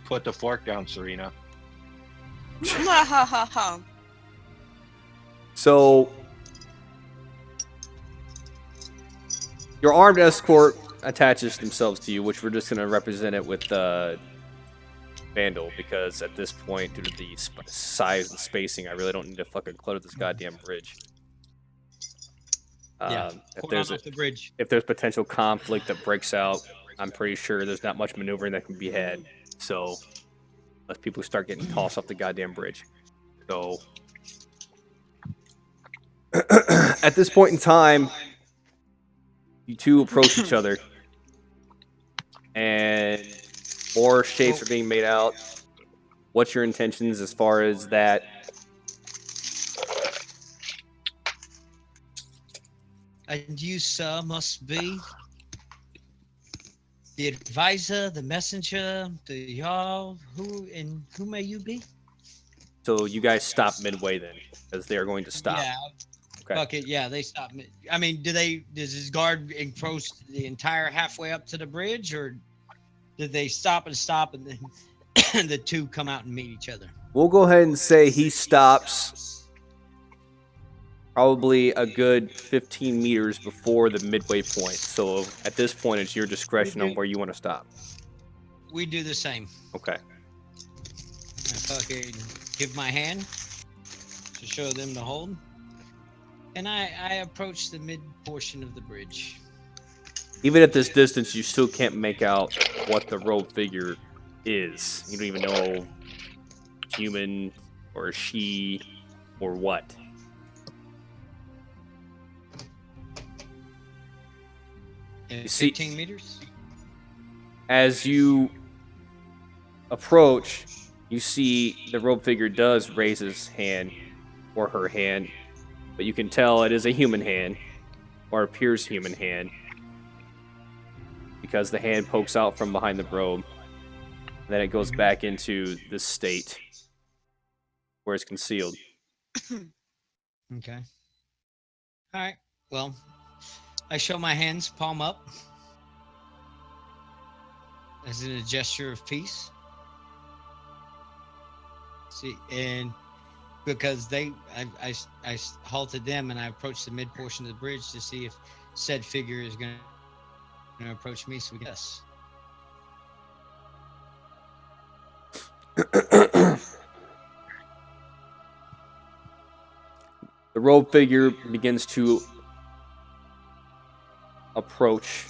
Put the fork down, Serena.
Ha ha ha ha.
So your armed escort attaches themselves to you, which we're just going to represent it with Vandal, because at this point, due to the size and spacing, I really don't need to fucking clutter this goddamn bridge.
Yeah,
If
pour
there's
on off the bridge.
if there's potential conflict that breaks out, I'm pretty sure there's not much maneuvering that can be had. So, unless people start getting tossed off the goddamn bridge. So, at this point in time, you two approach each other, and more shapes are being made out. What's your intentions as far as that?
And you, sir, must be the advisor, the messenger, the Jarl. Who may you be?
So you guys stop midway then, because they are going to stop.
Yeah.
Okay.
Fuck it. Yeah, they stop. I mean, does his guard encroach the entire halfway up to the bridge, or did they stop and then the two come out and meet each other?
We'll go ahead and say he stops probably a good 15 meters before the midway point. So at this point, it's your discretion on where you want to stop.
We do the same.
Okay.
I fucking give my hand to show them to hold. And I approach the mid portion of the bridge.
Even at this distance, you still can't make out what the robed figure is. You don't even know human or she or what.
In
see-
15 meters?
As you approach, you see the robed figure does raise his hand or her hand, but you can tell it is a human hand or appears human hand because the hand pokes out from behind the robe. And then it goes back into this state where it's concealed.
Okay. All right. Well, I show my hands palm up as in a gesture of peace. See, and because I halted them and I approached the mid portion of the bridge to see if said figure is going to approach me. So we guess.
The robed figure begins to approach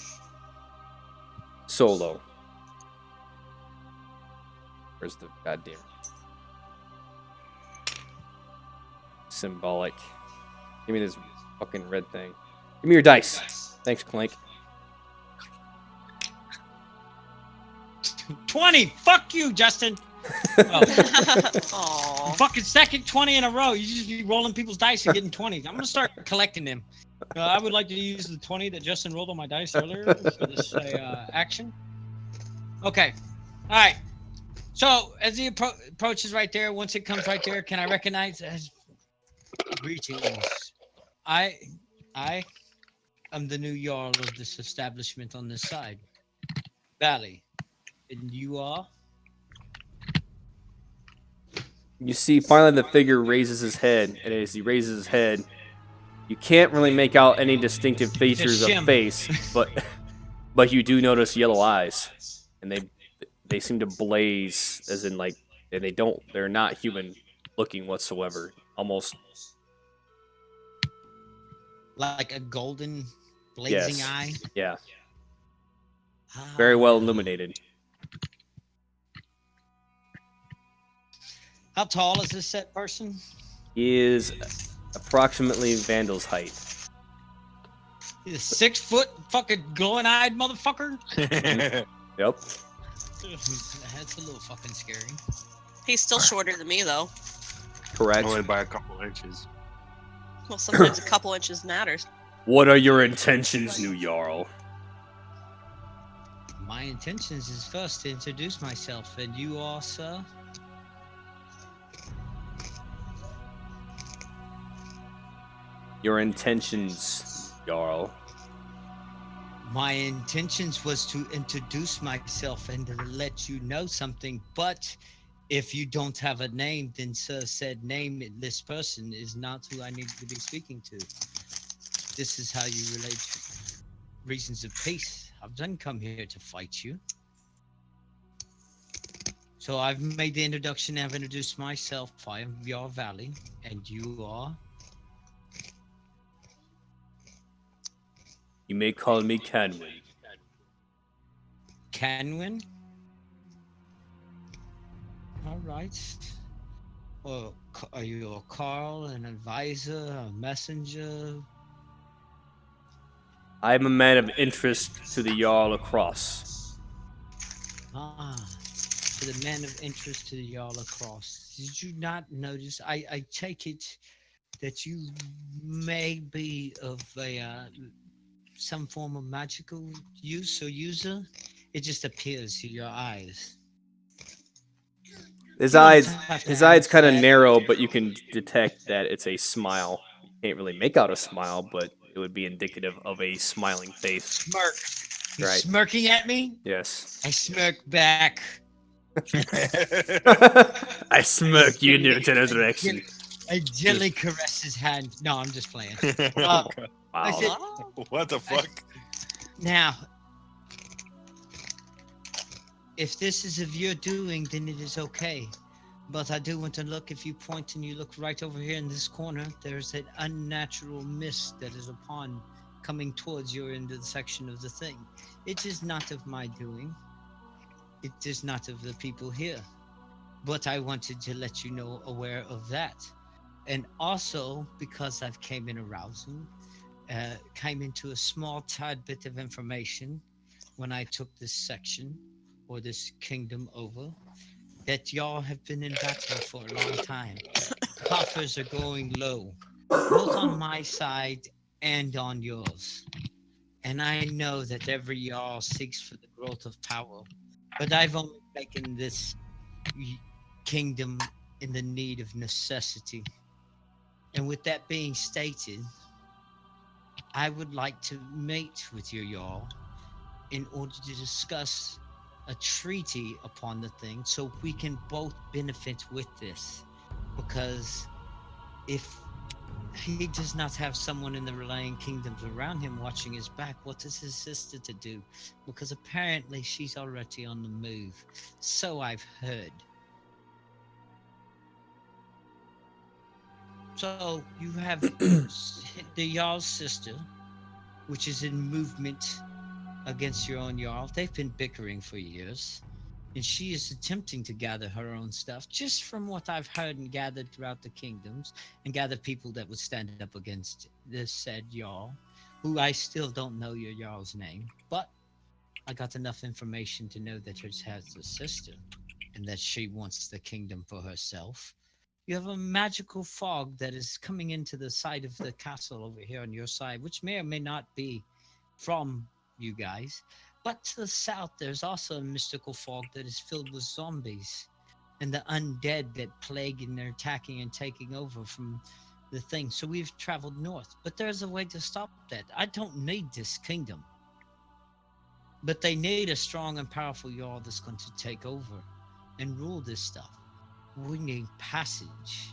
Solo. Where's the goddamn symbolic? Give me this fucking red thing. Give me your dice. Thanks, Clank.
20. Fuck you, Justin. Oh,
Aw.
fucking second 20 in a row. You just be rolling people's dice and getting 20s. I'm gonna start collecting them. I would like to use the 20 that Justin rolled on my dice earlier for this action. Okay. All right. So as he approaches right there, once it comes right there, can I recognize as greetings? I am the new Jarl of this establishment on this side. Valley. And you are?
You see, finally, the figure raises his head, and as he raises his head, you can't really make out any distinctive features of
shim.
face, but you do notice yellow eyes, and they seem to blaze, as in like, and they're not human looking whatsoever, almost.
Like a golden blazing
Yes.
eye?
Yeah, very well
Ah.
illuminated.
How tall is this set person?
He is approximately Vandal's height.
He's a 6 foot fucking glowing eyed motherfucker.
Yep.
That's a little fucking scary.
He's still shorter than me, though.
Correct.
Only by a couple inches.
Well, sometimes a couple inches matters.
What are your intentions, new Jarl?
My intentions is first to introduce myself, and you are, sir?
Your intentions, Jarl.
My intentions was to introduce myself and to let you know something, but if you don't have a name, then sir said name, this person is not who I need to be speaking to. This is how you relate to reasons of peace. I've done come here to fight you. So I've made the introduction, I've introduced myself. I am your valley, and you are?
You may call me Canwin.
Canwin? All right. Or are you a Carl, an advisor, a messenger?
I am a man of interest to the Jarl across.
Ah, to the man of interest to the Jarl across. Did you not notice? I take it that you may be of a some form of magical use or user. It just appears to your eyes.
His
You don't
eyes,
have to
his eyes
answer
kind of
that.
narrow, but you can detect that it's a smile. You can't really make out a smile, but it would be indicative of a smiling face.
Smirk. He's
Right.
smirking at me.
Yes.
I smirk back.
I smirk you in the direction.
I gently caress his hand. No, I'm just playing. I
Wow.
said,
What the fuck?
now, if this is of your doing, then it is okay. But I do want to look, if you point and you look right over here in this corner, there's an unnatural mist that is upon coming towards your end of the section of the thing. It is not of my doing. It is not of the people here. But I wanted to let you know aware of that. And also, because I've came in arousal, came into a small tad bit of information when I took this section or this kingdom over, that y'all have been in battle for a long time. Coffers are going low, both on my side and on yours. And I know that every y'all seeks for the growth of power, but I've only taken this kingdom in the need of necessity. And with that being stated, I would like to meet with you, y'all, in order to discuss a treaty upon the thing so we can both benefit with this. Because if he does not have someone in the Relaying Kingdoms around him watching his back, what is his sister to do? Because apparently she's already on the move. So I've heard. So you have the Jarl's sister, which is in movement against your own Jarl. They've been bickering for years, and she is attempting to gather her own stuff, just from what I've heard and gathered throughout the kingdoms, and gather people that would stand up against this said Jarl, who I still don't know your Jarl's name, but I got enough information to know that it has a sister, and that she wants the kingdom for herself. You have a magical fog that is coming into the side of the castle over here on your side, which may or may not be from you guys. But to the south, there's also a mystical fog that is filled with zombies and the undead that plague and they're attacking and taking over from the thing. So we've traveled north, but there's a way to stop that. I don't need this kingdom, but they need a strong and powerful Jarl that's going to take over and rule this stuff. We need passage.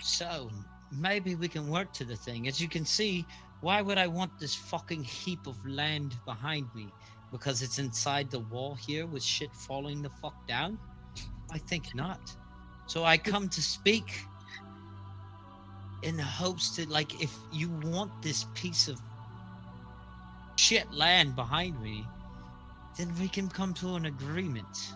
So maybe we can work to the thing. As you can see, why would I want this fucking heap of land behind me? Because it's inside the wall here with shit falling the fuck down? I think not. So I come to speak in the hopes that, like, if you want this piece of shit land behind me, then we can come to an agreement.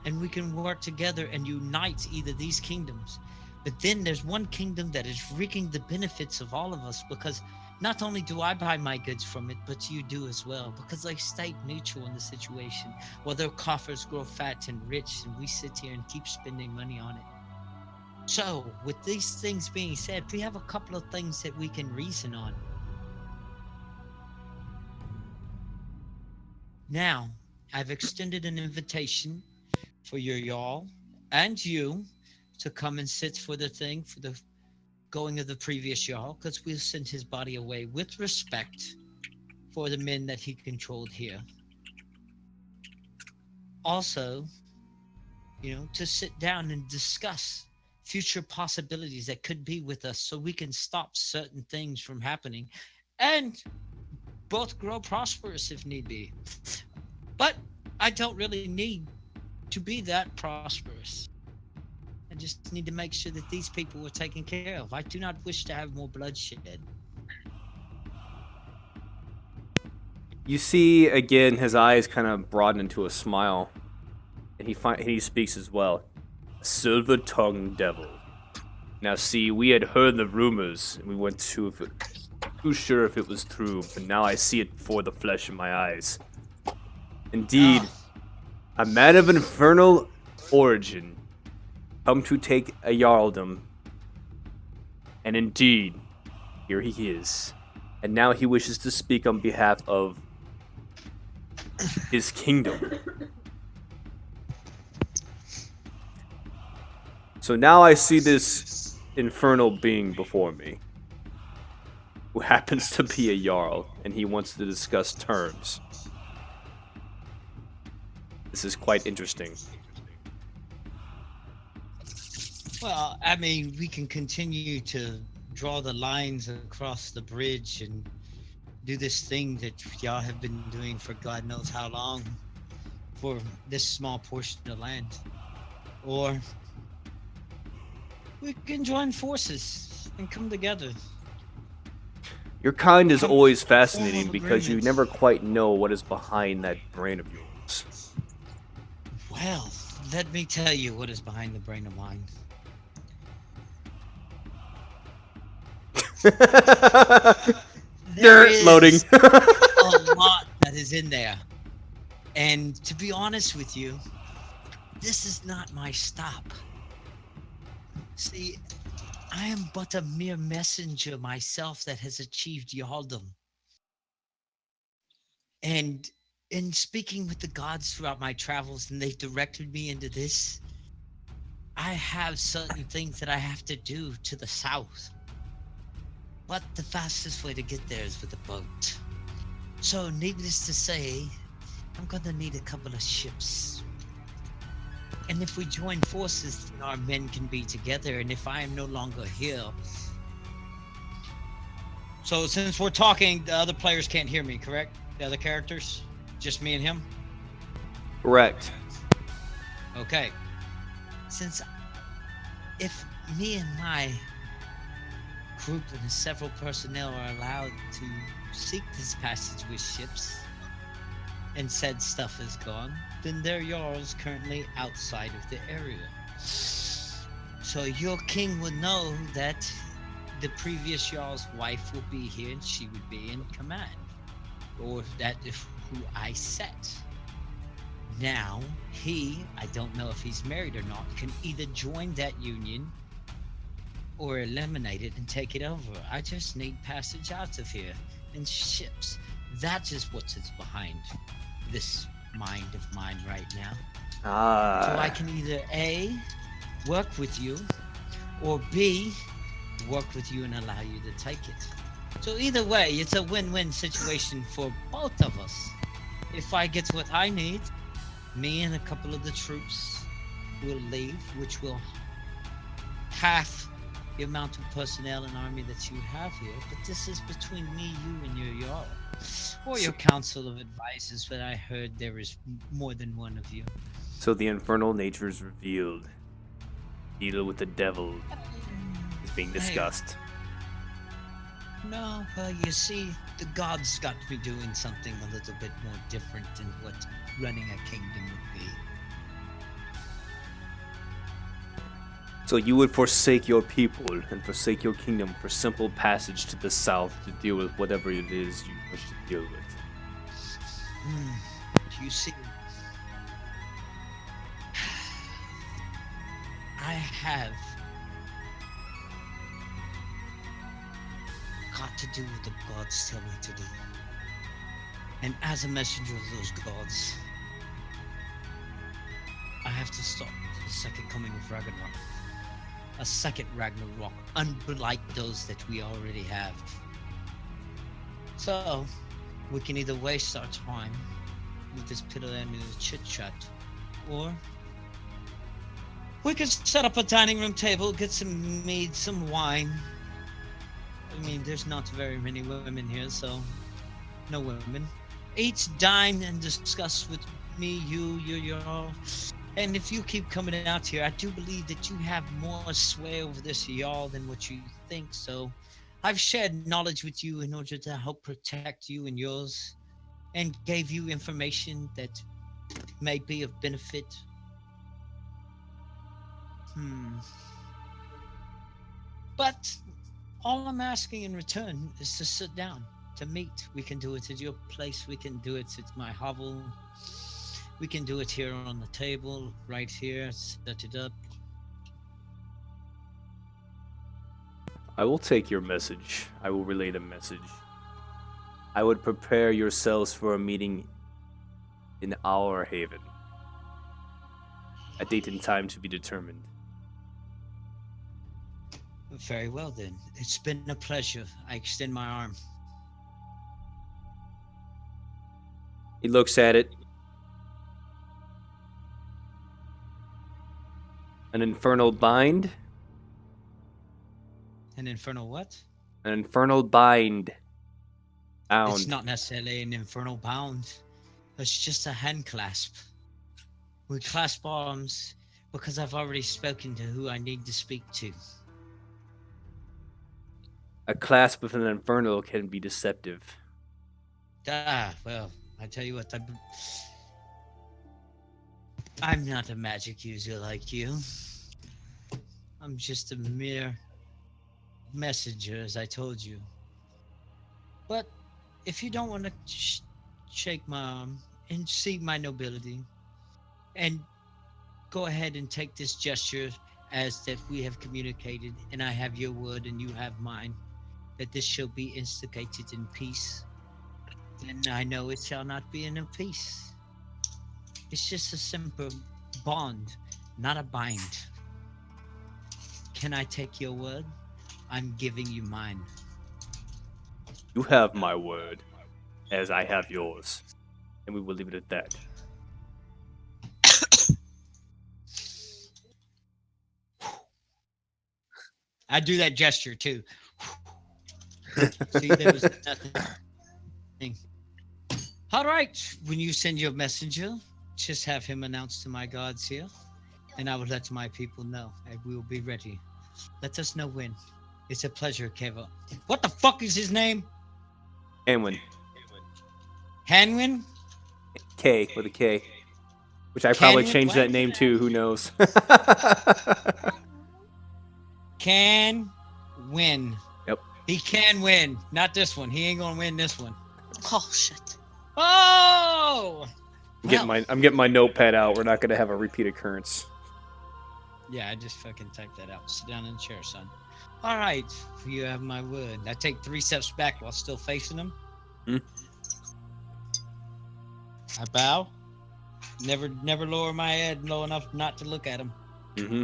And we can work together and unite either these kingdoms. But then there's one kingdom that is reaping the benefits of all of us, because not only do I buy my goods from it, but you do as well, because they stay neutral in the situation, while their coffers grow fat and rich, and we sit here and keep spending money on it. So, with these things being said, we have a couple of things that we can reason on. Now, I've extended an invitation for your y'all and you to come and sit for the thing for the going of the previous y'all, because we'll send his body away with respect for the men that he controlled here. Also, to sit down and discuss future possibilities that could be with us so we can stop certain things from happening and both grow prosperous if need be. But I don't really need to be that prosperous. I just need to make sure that these people are taken care of. I do not wish to have more bloodshed.
You see again his eyes kind of broaden into a smile, and he speaks as well. A silver-tongued devil. Now see, we had heard the rumors, and we weren't too sure if it was true, but now I see it before the flesh in my eyes. Indeed, a man of infernal origin, come to take a jarldom. And indeed, here he is. And now he wishes to speak on behalf of his kingdom. So now I see this infernal being before me, who happens to be a Jarl, and he wants to discuss terms. This is quite interesting.
Well, I mean, we can continue to draw the lines across the bridge and do this thing that y'all have been doing for God knows how long for this small portion of land. Or we can join forces and come together.
Your kind is
Come
always
to a formal
fascinating because you
agreement.
never quite know what is behind that brain of yours.
Well, let me tell you what is behind the brain of mine. There is
Loading.
a lot that is in there. And to be honest with you, this is not my stop. See, I am but a mere messenger myself that has achieved Yaldom. And in speaking with the gods throughout my travels, and they've directed me into this, I have certain things that I have to do to the south. But the fastest way to get there is with a boat. So, needless to say, I'm gonna need a couple of ships. And if we join forces, then our men can be together. And if I am no longer here. So, since we're talking, the other players can't hear me, correct? The other characters? Just me and him?
Correct.
Okay. Since if me and my group and several personnel are allowed to seek this passage with ships, and said stuff is gone, then their Jarls currently outside of the area. So your king would know that the previous Jarl's wife will be here and she would be in command. Or that is who I set. Now, I don't know if he's married or not, can either join that union or eliminate it and take it over. I just need passage out of here and ships. That is what is behind this mind of mine right now. So I can either A, work with you, or B, work with you and allow you to take it. So either way, it's a win-win situation for both of us. If I get what I need, me and a couple of the troops will leave, which will half the amount of personnel and army that you have here. But this is between me, you, and your Jarl. Or your council of advisors, but I heard there is more than one of you.
So the infernal nature is revealed. Deal with the devil is being discussed.
No, well, you see, the gods got me doing something a little bit more different than what running a kingdom would be.
So you would forsake your people and forsake your kingdom for simple passage to the south to deal with whatever it is you wish to deal with.
You see, I have got to do what the gods tell me to do. And as a messenger of those gods, I have to stop the second coming of Ragnarok. A second Ragnarok, unlike those that we already have. So, we can either waste our time with this piddle and chit-chat, or we could set up a dining room table, get some mead, some wine. I mean, there's not very many women here, so no women. Each dine and discuss with me, you all. And if you keep coming out here, I do believe that you have more sway over this y'all than what you think. So I've shared knowledge with you in order to help protect you and yours, and gave you information that may be of benefit. But all I'm asking in return is to sit down, to meet. We can do it at your place. We can do it at my hovel. We can do it here on the table, right here. Set it up.
I will take your message. I will relay the message. I would prepare yourselves for a meeting in our haven. A date and time to be determined.
Very well then. It's been a pleasure. I extend my arm.
He looks at it. An infernal bind?
An infernal what?
An infernal bind. Bound.
It's not necessarily an infernal bound. It's just a hand clasp. We clasp arms because I've already spoken to who I need to speak to.
A clasp with an infernal can be deceptive.
Well, I tell you what, I'm not a magic user like you. I'm just a mere messenger, as I told you. But if you don't want to shake my arm and see my nobility, and go ahead and take this gesture as that we have communicated, and I have your word and you have mine, that this shall be instigated in peace, then I know it shall not be in a peace. It's just a simple bond, not a bind. Can I take your word? I'm giving you mine.
You have my word, as I have yours. And we will leave it at that.
I do that gesture too. See, there was nothing. All right, when you send your messenger, just have him announce to my gods here, and I will let my people know, and we will be ready. Let us know when. It's a pleasure, Keva. What the fuck is his name?
Anwin.
Hanwin?
K with a K. Which I probably
Canwin?
changed
What?
that name to, who knows?
Can win.
Yep.
He can win. Not this one. He ain't gonna win this one.
Oh shit.
Oh!
I'm getting my notepad out. We're not gonna have a repeat occurrence.
Yeah, I just fucking typed that out. Sit down in the chair, son. All right, you have my word. I take 3 steps back while still facing him. I bow. Never lower my head low enough not to look at him.
Mm-hmm.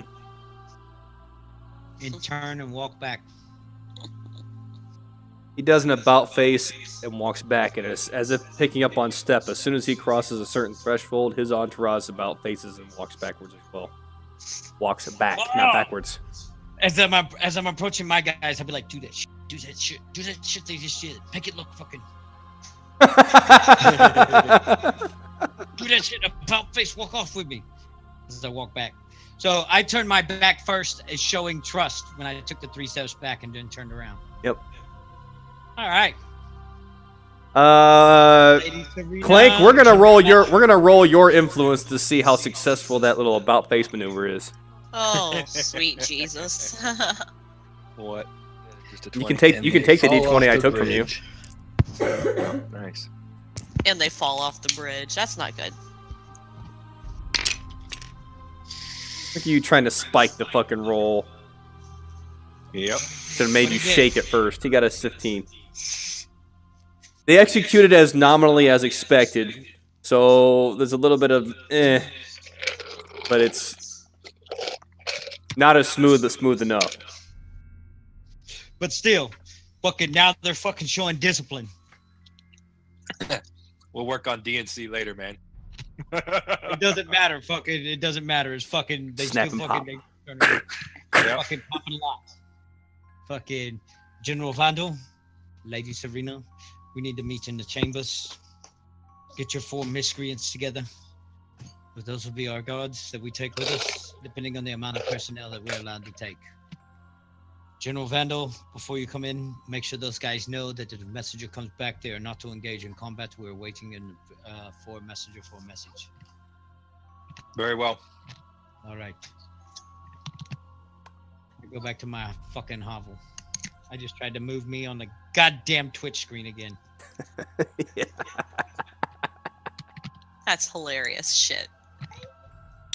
And turn and walk back.
He does an about face and walks back at us, as if picking up on step. As soon as he crosses a certain threshold, his entourage about faces and walks backwards as well. Walks back, not backwards.
As I'm approaching my guys, I'll be like, do that shit, do that shit, do that shit they just did. Make it look fucking. Do that shit, about face, walk off with me. As I walk back. So I turned my back first as showing trust when I took the 3 steps back and then turned around.
Yep.
All right.
Clank, we're gonna roll your influence to see how successful that little about face maneuver is.
Oh, sweet Jesus.
What? Just a
You
20.
can take
And
you can
they
take the
fall
D20 I
off the
took from you.
bridge.
Nice.
And they fall off the bridge. That's not good.
Look at you trying to spike the fucking roll.
Yep.
Should have made you shake at first. He got a 15. They executed as nominally as expected, so there's a little bit of but it's not as smooth enough.
But still, fucking now they're fucking showing discipline.
We'll work on DNC later, man.
It doesn't matter. Fucking, it doesn't matter. It's fucking. They
Snap
still
and
fucking.
pop.
Yep.
Fucking popping locks. Fucking General Vandal, Lady Serena, we need to meet in the chambers. Get your 4 miscreants together. But those will be our guards that we take with us, depending on the amount of personnel that we're allowed to take. General Vandal, before you come in, make sure those guys know that if the messenger comes back, they are not to engage in combat. We're waiting for a messenger for a message.
Very well.
All right. I go back to my fucking hovel. I just tried to move me on the goddamn Twitch screen again.
Yeah.
That's hilarious shit.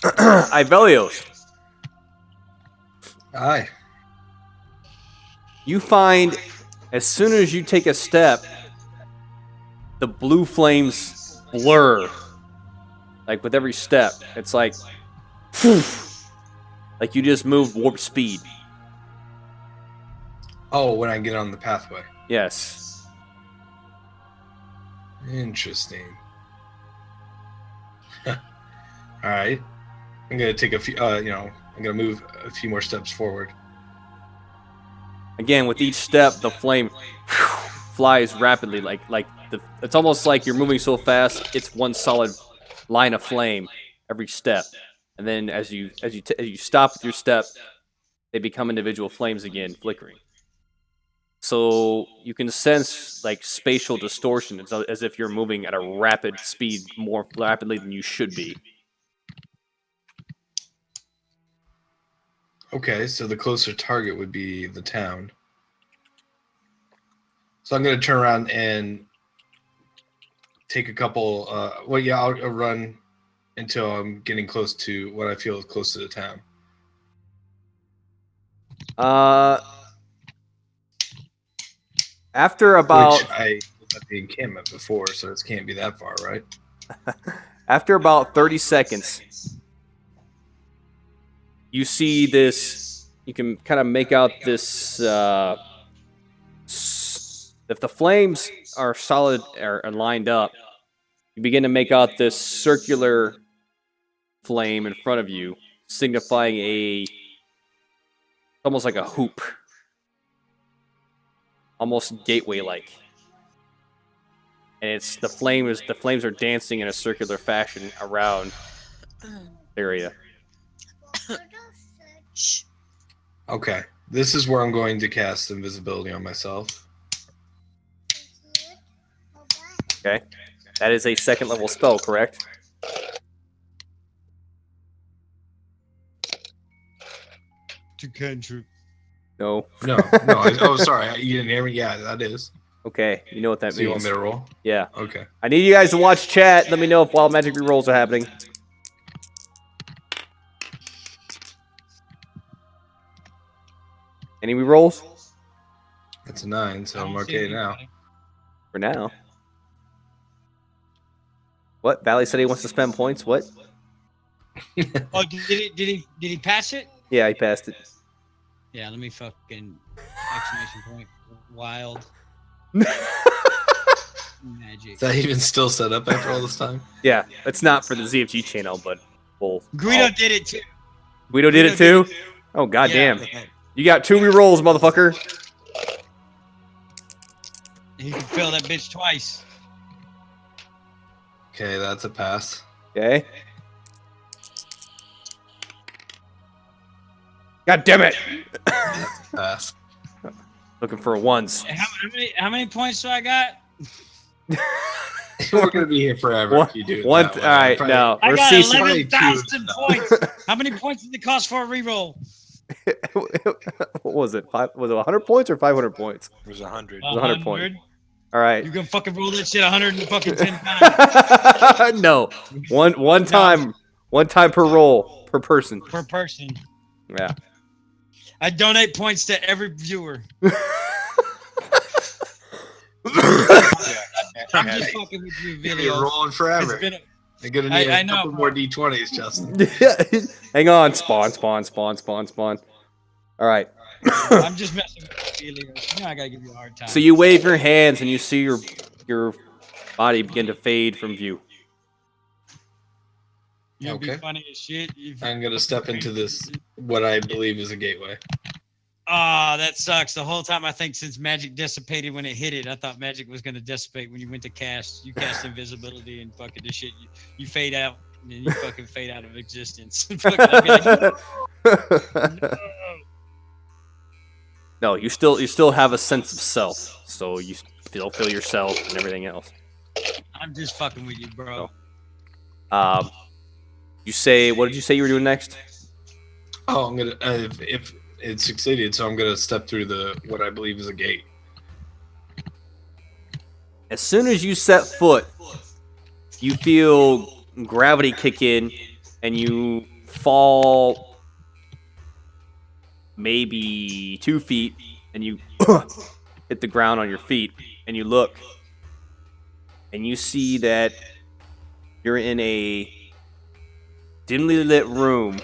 Ivelios,
Aye.
you find as soon as you take a step, the blue flames blur. Like with every step, it's like, like you just moved warp speed.
Oh, when I get on the pathway.
Yes.
Interesting. All right. I'm gonna take a few. I'm gonna move a few more steps forward.
Again, with each step, the flame flies rapidly. It's almost like you're moving so fast. It's one solid line of flame every step, and then as you stop with your step, they become individual flames again, flickering. So you can sense like spatial distortion. It's as if you're moving at a rapid speed, more rapidly than you should be.
Okay, so the closer target would be the town. So I'm going to turn around and take a couple. I'll run until I'm getting close to what I feel is close to the town.
After about
Which I was at the encampment before, so it can't be that far, right?
after about 30 seconds, you see this. You can kind of make out this. If the flames are solid or lined up, you begin to make out this circular flame in front of you, signifying almost like a hoop, almost gateway-like. And it's the flames are dancing in a circular fashion around the area.
Shh.
Okay, this is where I'm going to cast invisibility on myself.
Okay, that is a 2nd level spell, correct?
To cantrip.
No.
No. Sorry, you didn't hear me. Yeah, that is.
Okay, you know what that
So you want
means.
me to roll?
Yeah.
Okay.
I need you guys to watch chat. Let me know if wild magic rerolls are happening. Any rerolls?
That's a 9, so
I
I'm
don't see
okay now.
anybody.
For now. What? Valley said he wants to spend points? What?
Oh, did he pass it?
Yeah, he passed it.
Yeah, let me fucking exclamation point. Wild magic.
Is that even still set up after all this time?
Yeah, it's not for the ZFG channel, but we'll.
Guido did it too.
Guido did it too? Oh, goddamn. You got 2 rerolls, motherfucker.
He can fail that bitch twice.
Okay, that's a pass.
Okay. God damn it.
That's a pass.
Looking for ones.
How many points do I got?
We're gonna be here forever
One-
if you do it.
one-
that way.
all right,
Probably-
no.
I
We're
got
ceasing.
11,000 points. How many points did it cost for a reroll?
What was it? Was it 100 points or 500 points?
It was 100.
was 100 points.
100.
All right.
You can fucking roll that shit 110 times
No. One time per roll per person.
per person.
Yeah.
I donate points to every viewer. I'm just fucking with you,
You're
Vilio.
rolling forever.
It's been a-
You're gonna need
I
a
know,
couple
bro.
more d20s, Justin.
Hang on. Spawn. All right.
I'm just messing with you, Vilio. You know I gotta give you a hard time.
So you wave your hands and you see your body begin to fade from view.
You'll be
Okay.
funny as shit. If
I'm gonna step into this, what I believe is a gateway.
Ah, that sucks. The whole time I think since magic dissipated when it hit it, I thought magic was gonna dissipate when you went to cast. You cast invisibility and fucking this shit. You fade out and then you fucking fade out of existence. Fucking, I'd be like, no.
No, you still have a sense of self, so you still feel yourself and everything else.
I'm just fucking with you, bro.
You say, what did you say you were doing next?
Oh, I'm gonna if it succeeded, so I'm gonna step through the what I believe is a gate.
As soon as you set foot, you feel gravity kick in, and you fall maybe 2 feet, and you hit the ground on your feet, and you look, and you see that you're in a dimly lit room.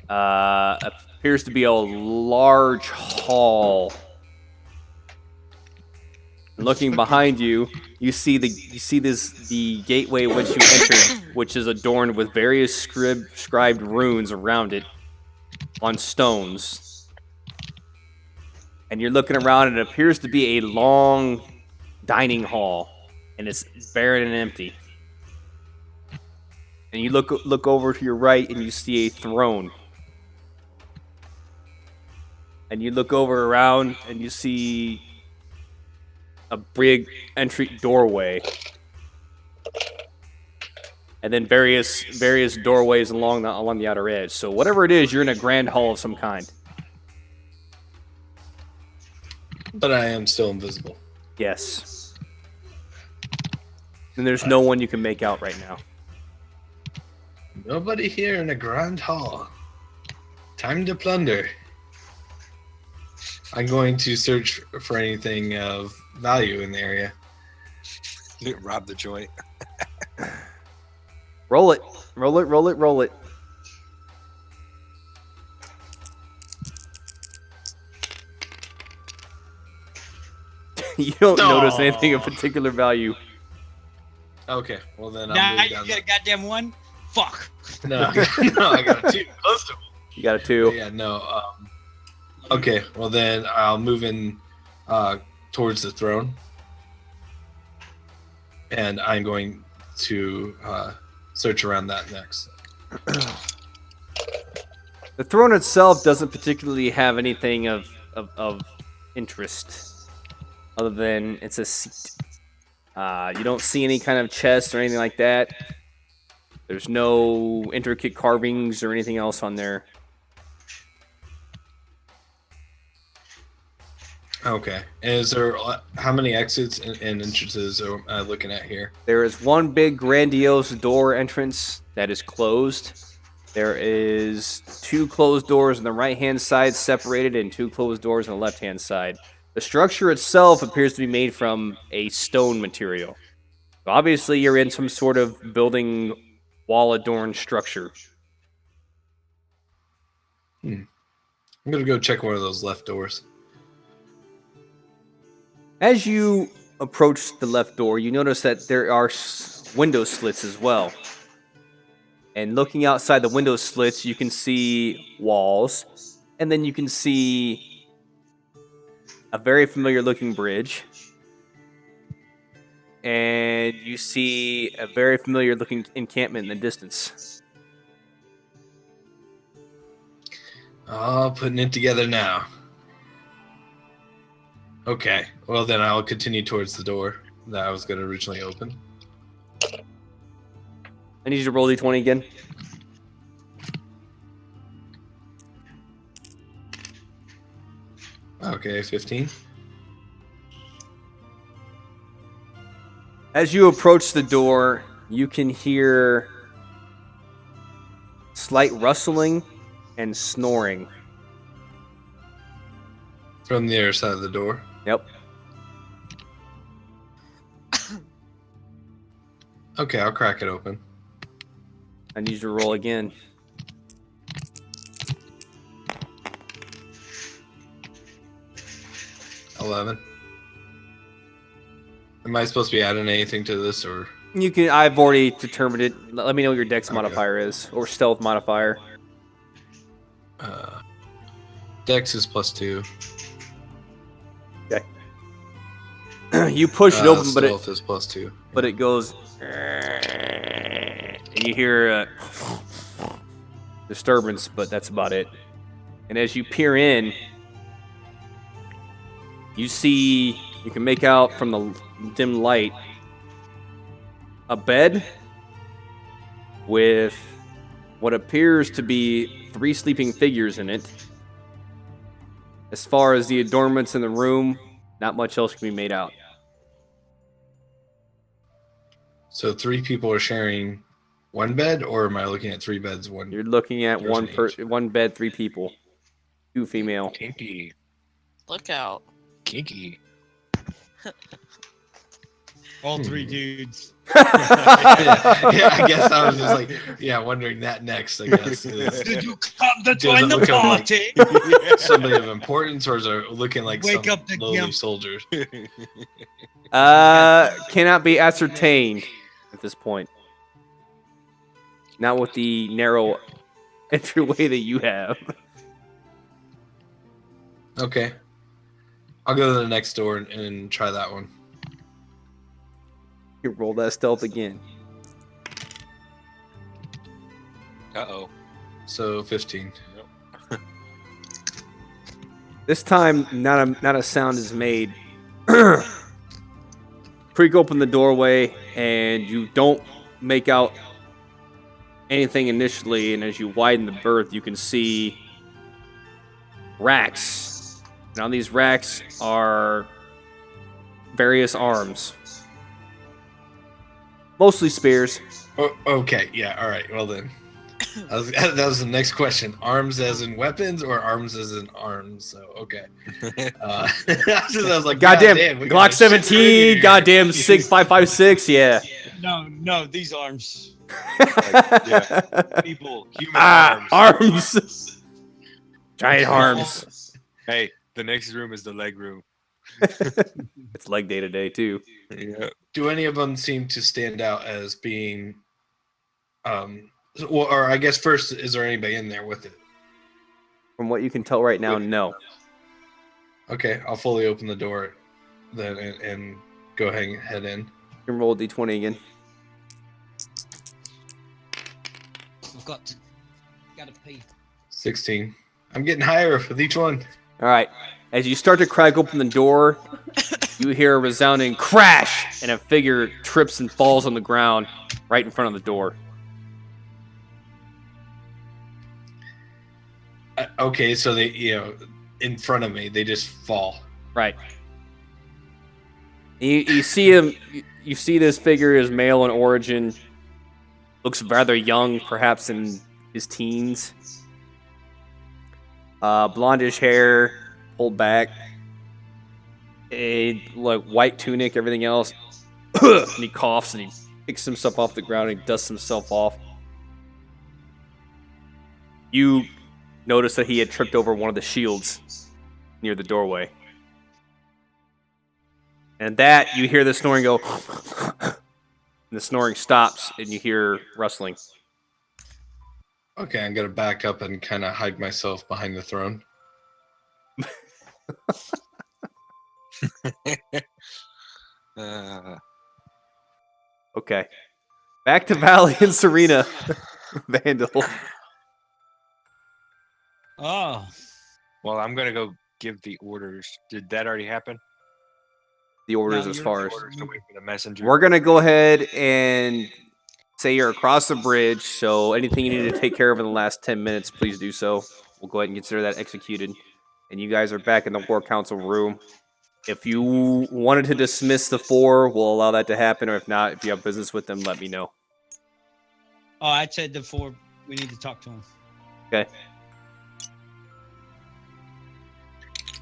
Appears to be a large hall. And looking behind you, you see the gateway which you entered, which is adorned with various scribed runes around it on stones. And you're looking around, and it appears to be a long dining hall, and it's barren and empty. And you look over to your right, and you see a throne. And you look over around, and you see a big entry doorway, and then various doorways along the outer edge. So whatever it is, you're in a grand hall of some kind.
But I am still invisible.
Yes. And there's no one you can make out right now.
Nobody here in a grand hall. Time to plunder. I'm going to search for anything of value in the area.
Rob the joint.
Roll it. You don't notice anything of particular value.
Okay, well then I'll
Now
move
you
down.
get a goddamn one. Fuck.
No, no, I got a 2. Close to
You got a 2.
Yeah, no. Okay, well then I'll move in towards the throne, and I'm going to search around that next.
The throne itself doesn't particularly have anything of interest, other than it's a seat. You don't see any kind of chest or anything like that. There's no intricate carvings or anything else on there.
Okay, and is there how many exits and entrances are I looking at here?
There is one big grandiose door entrance that is closed. There is 2 closed doors on the right-hand side separated, and 2 closed doors on the left-hand side. The structure itself appears to be made from a stone material. So obviously, you're in some sort of building wall-adorned structure.
I'm gonna go check one of those left doors.
As you approach the left door, you notice that there are window slits as well. And looking outside the window slits, you can see walls, and then you can see a very familiar looking bridge. And you see a very familiar looking encampment in the distance.
Oh, putting it together now. Okay, well then I'll continue towards the door that I was going to originally open.
I need you to roll d20 again.
Okay, 15.
As you approach the door, you can hear slight rustling and snoring.
From the other side of the door.
Yep.
Okay, I'll crack it open.
I need you to roll again.
$11. Am I supposed to be adding anything to this, or?
You can. I've already determined it. Let me know what your Dex
Okay.
modifier is, or Stealth modifier.
Dex is +2.
You push it open, but
Stealth is +2.
it goes, and you hear a disturbance, but that's about it. And as you peer in, you can make out from the dim light a bed with what appears to be 3 sleeping figures in it. As far as the adornments in the room, not much else can be made out.
So 3 people are sharing one bed, or am I looking at 3 beds?
You're looking at
Person
one bed, 3 people, 2 female.
Kinky.
Look out.
Kinky.
All 3 dudes.
yeah, I guess I was just like, wondering that next. I guess
Did you come to
Does
join
it
the
look like-
party?
somebody of importance, or is it looking like
Wake
some
up the
lowly
gimp.
soldiers?
Cannot be ascertained at this point. Not with the narrow entryway that you have.
Okay, I'll go to the next door and try that one.
You roll that stealth again.
Uh-oh.
So 15.
This time, not a sound is made. Creak open the doorway, and you don't make out anything initially. And as you widen the berth, you can see racks. And on these racks are various arms, mostly spears.
Oh, okay, yeah, all right. Well then, that was the next question. Arms as in weapons, or arms as in arms? So okay. I was like,
Goddamn,
we got
Glock
a shit load
17,
here.
goddamn SIG 556, yeah.
No, these arms.
People, human arms.
Arms. Giant arms.
Hey, the next room is the leg room.
It's leg day today, too.
Yeah.
Do any of them seem to stand out as being, well, or I guess first, is there anybody in there with it?
From what you can tell right now, no.
Okay, I'll fully open the door then and go ahead and head in.
You can roll a d20 again.
I've gotta pee.
16. I'm getting higher with each one.
All right. As you start to crack open the door, you hear a resounding crash, and a figure trips and falls on the ground right in front of the door.
Okay, so they, in front of me, they just fall.
Right. You see him. You see this figure is male in origin. Looks rather young, perhaps in his teens. Blondish hair, pulled back. A white tunic, everything else. And he coughs and he picks himself off the ground and he dusts himself off. You notice that he had tripped over one of the shields near the doorway. And that, you hear the snoring go, and the snoring stops, and you hear rustling.
Okay, I'm gonna back up and kind of hide myself behind the throne.
Okay. Back to Valley and Serena. Vandal.
Oh,
Well, I'm gonna go give the orders. Did that already happen?
The orders
No,
as
you're
far
the
as...
Orders to wait for the messenger.
We're going to go ahead and say you're across the bridge, so anything you need to take care of in the last 10 minutes, please do so. We'll go ahead and consider that executed. And you guys are back in the War Council room. If you wanted to dismiss the 4, we'll allow that to happen, or if not, if you have business with them, let me know.
I said the 4. We need to talk to him.
Okay.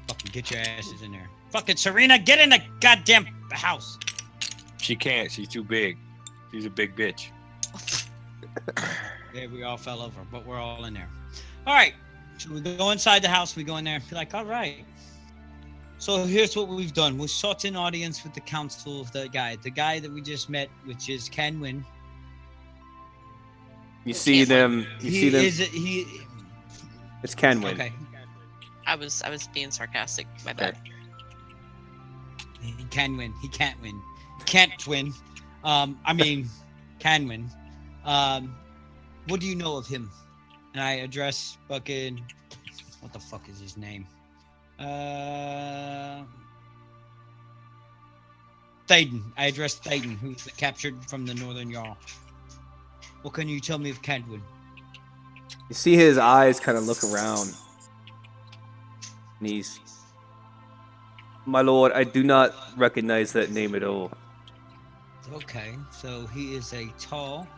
Fucking get your asses in there. Fucking Serena, get in the goddamn house.
She can't. She's too big. She's a big bitch.
Yeah, we all fell over, but we're all in there. All right. So we go inside the house. We go in there and be like, all right. So here's what we've done. We sought an audience with the council of the guy that we just met, which is Kenwin.
You see them. You see them.
He.
It's Kenwin.
Okay.
I was being sarcastic. My bad.
He can win. He can't win. Can't win. I mean, can win. What do you know of him? And I address fucking. What the fuck is his name? Thaden. I address Thaden, who's captured from the Northern Jarl. What can you tell me of Kenwin?
You see his eyes kind of look around. And he's, my lord, I do not recognize that name at all.
Okay, so he is a tall,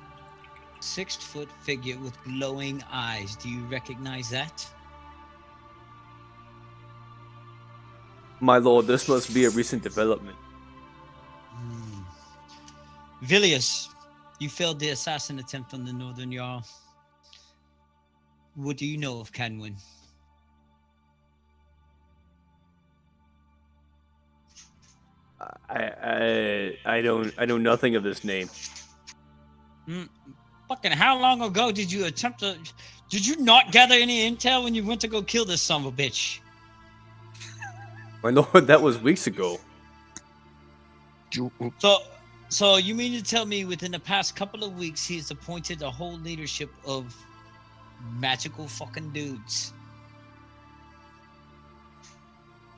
6-foot figure with glowing eyes. Do you recognize that?
My lord, this must be a recent development.
Vilius, you failed the assassin attempt on the Northern Jarl. What do you know of Kenwin?
I know nothing of this name.
Fucking how long ago did you attempt to... Did you not gather any intel when you went to go kill this son of a bitch?
My lord, that was weeks ago.
So you mean to tell me within the past couple of weeks he's appointed a whole leadership of magical fucking dudes?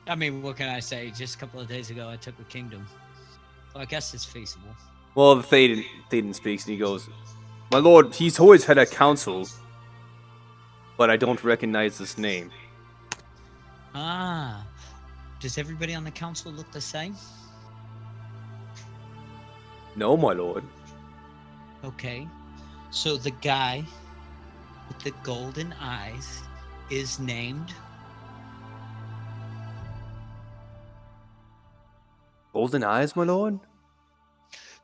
I mean, what can I say? Just a couple of days ago I took a kingdom. So I guess it's feasible.
Well, Thaden speaks and he goes, my lord, he's always had a council, but I don't recognize this name.
Ah. Does everybody on the council look the same?
No, my lord.
Okay. So the guy with the golden eyes is named...
Golden eyes, my lord?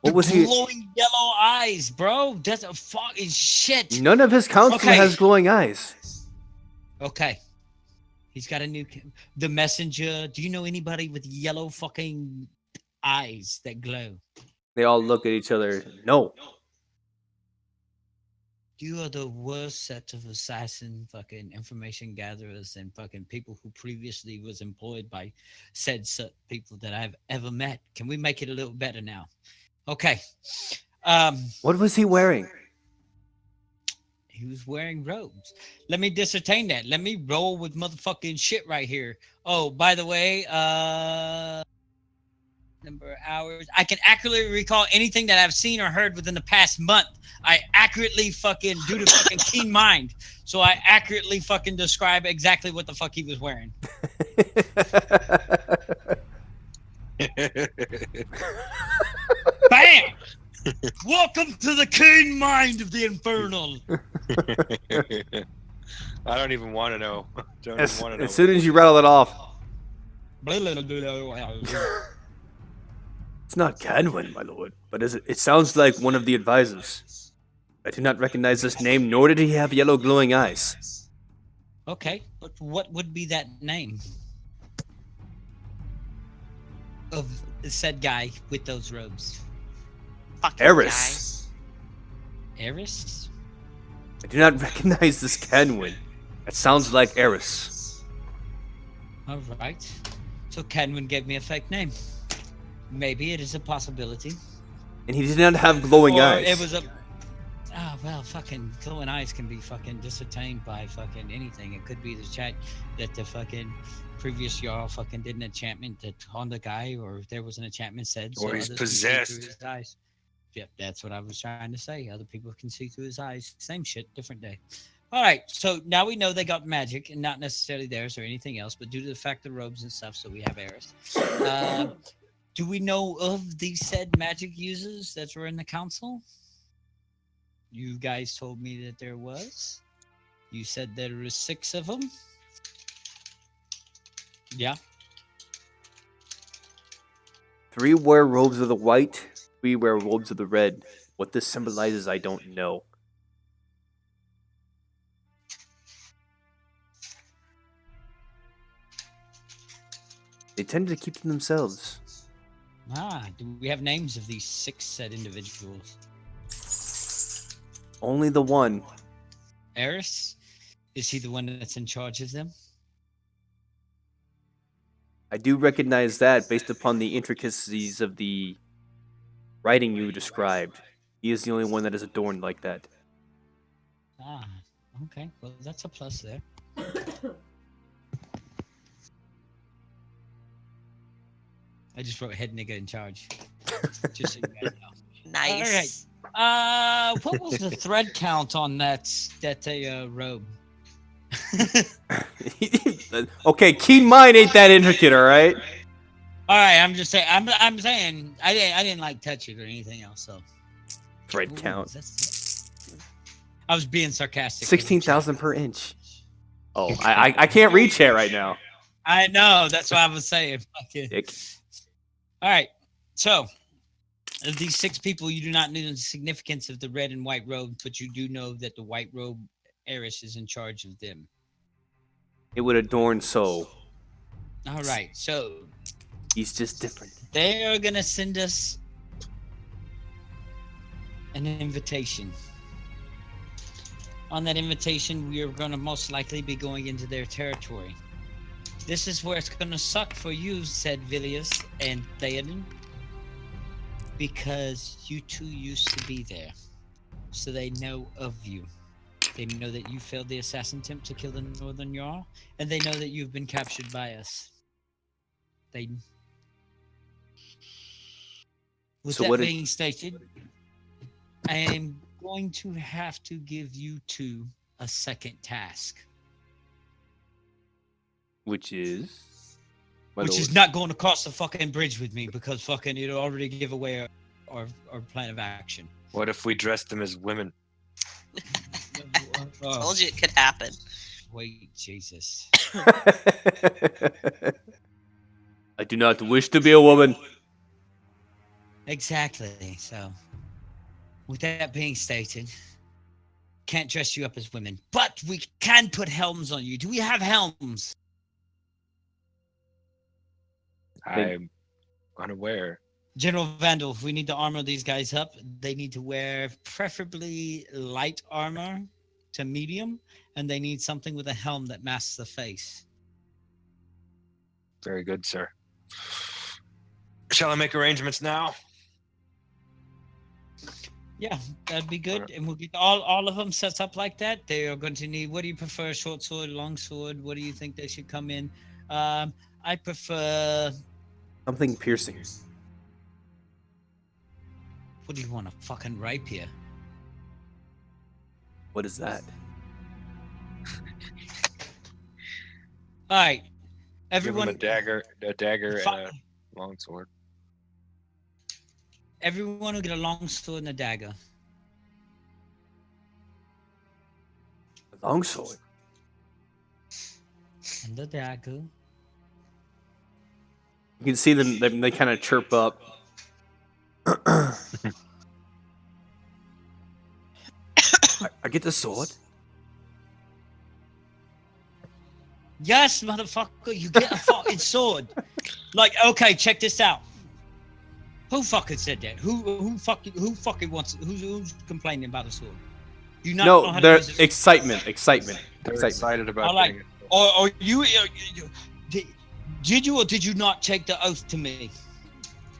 What
the
was he?
glowing yellow eyes, bro. That's a fucking shit.
None of his council
Okay.
has glowing eyes.
Okay. He's got a new... The messenger. Do you know anybody with yellow fucking eyes that glow?
They all look at each other. No.
You are the worst set of assassin fucking information gatherers and fucking people who previously was employed by said people that I've ever met. Can we make it a little better now? Okay.
What was he wearing?
He was wearing robes. Let me dissertain that. Let me roll with motherfucking shit right here. Oh, by the way, number of hours. I can accurately recall anything that I've seen or heard within the past month. I accurately fucking do the fucking keen mind. So I accurately fucking describe exactly what the fuck he was wearing. Bam! Welcome to the keen mind of the infernal.
I don't even want to know. Don't even want to know.
As soon as you rattle it off, it's not Canwin, my lord, but it sounds like one of the advisors. I do not recognize this name, nor did he have yellow glowing eyes.
Okay, but what would be that name of said guy with those robes?
Fucking
Eris.
Eris?
I do not recognize this Canwin. That sounds like Eris.
All right. So Kenwin gave me a fake name. Maybe it is a possibility.
And he did not have glowing
Or
eyes.
it was a... Oh, well, fucking glowing eyes can be fucking discertained by fucking anything. It could be the chat that the fucking previous Jarl fucking did an enchantment that on the guy, or there was an enchantment said.
Or he's
others can see through
possessed.
his eyes. Yep, that's what I was trying to say. Other people can see through his eyes. Same shit, different day. All right, so now we know they got magic, and not necessarily theirs or anything else, but due to the fact of robes and stuff, so we have Eris. Do we know of these said magic users that were in the council? You guys told me that there was. You said there were 6 of them. Yeah.
3 werewolves of the white, 3 werewolves of the red. What this symbolizes, I don't know. They tend to keep to themselves.
Do we have names of these 6 said individuals?
Only the one.
Eris? Is he the one that's in charge of them?
I do recognize that based upon the intricacies of the writing you described. He is the only one that is adorned like that.
Okay. Well, that's a plus there. I just wrote head nigga in charge. Just so you guys know.
Nice.
What was the thread count on that robe?
Okay, keen mind ain't that intricate, all right?
All right, I'm just saying. I'm saying I didn't like touch it or anything else. So
Thread count.
I was being sarcastic.
16,000 per inch. Oh, I can't reach it right now.
I know. That's what I was saying.
Dick.
All right. So, of these 6 people, you do not know the significance of the red and white robe, but you do know that the white robe Eris is in charge of them.
It would adorn so.
All right. So,
He's just different.
they are going to send us an invitation. On that invitation, we are going to most likely be going into their territory. This is where it's going to suck for you, said Vilius and Theoden, because you 2 used to be there. So they know of you. They know that you failed the assassin attempt to kill the Northern Jarl, and they know that you've been captured by us. With
So
that
what
being stated, I am going to have to give you 2 a second task.
Which is?
Which is not going to cross the fucking bridge with me because fucking it'll already give away our plan of action.
What if we dress them as women?
Told you it could happen.
Wait, Jesus.
I do not wish to be a woman.
Exactly. So, with that being stated, can't dress you up as women, but we can put helms on you. Do we have helms?
I'm unaware.
General Vandal, we need to armor these guys up. They need to wear preferably light armor to medium, and they need something with a helm that masks the face.
Very good, sir. Shall I make arrangements now?
Yeah, that'd be good. And we'll get all of them set up like that. They are going to need, what do you prefer, short sword, long sword? What do you think they should come in? I prefer...
Something piercing.
What do you want, a fucking rapier?
What is that?
All right.
Give
Everyone...
him a dagger, and a longsword.
Everyone will get a long sword and a dagger.
Longsword.
And the dagger.
You can see them they kind of chirp up. I get the sword.
Yes, motherfucker, you get a fucking sword. Like, okay, check this out. Who fucking said that? Who fucking wants? Who's complaining about the sword? Do you not know
No,
how to
they're
use it?
excitement.
They're excited about
All right.
getting it.
Or did you or did you not take the oath to me?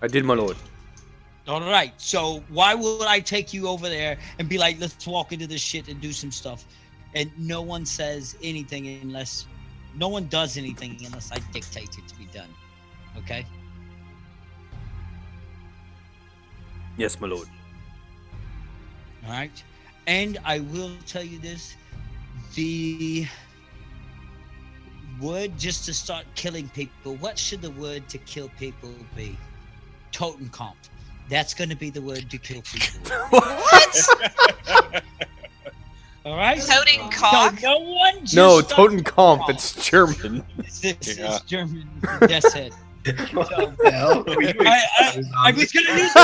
I did, my lord.
All right. So why would I take you over there and be like, let's walk into this shit and do some stuff, and no one says anything unless no one does anything unless I dictate it to be done. Okay.
Yes, my lord.
All right. And I will tell you this, the word just to start killing people, what should the word to kill people be? Totenkopf. That's going to be the word to kill people.
What?
All right.
Totenkoff.
So no one just
No,
starts
Totenkampf.
talking.
It's German.
This
Yeah.
is German. That's it.
What the hell?
I was gonna use the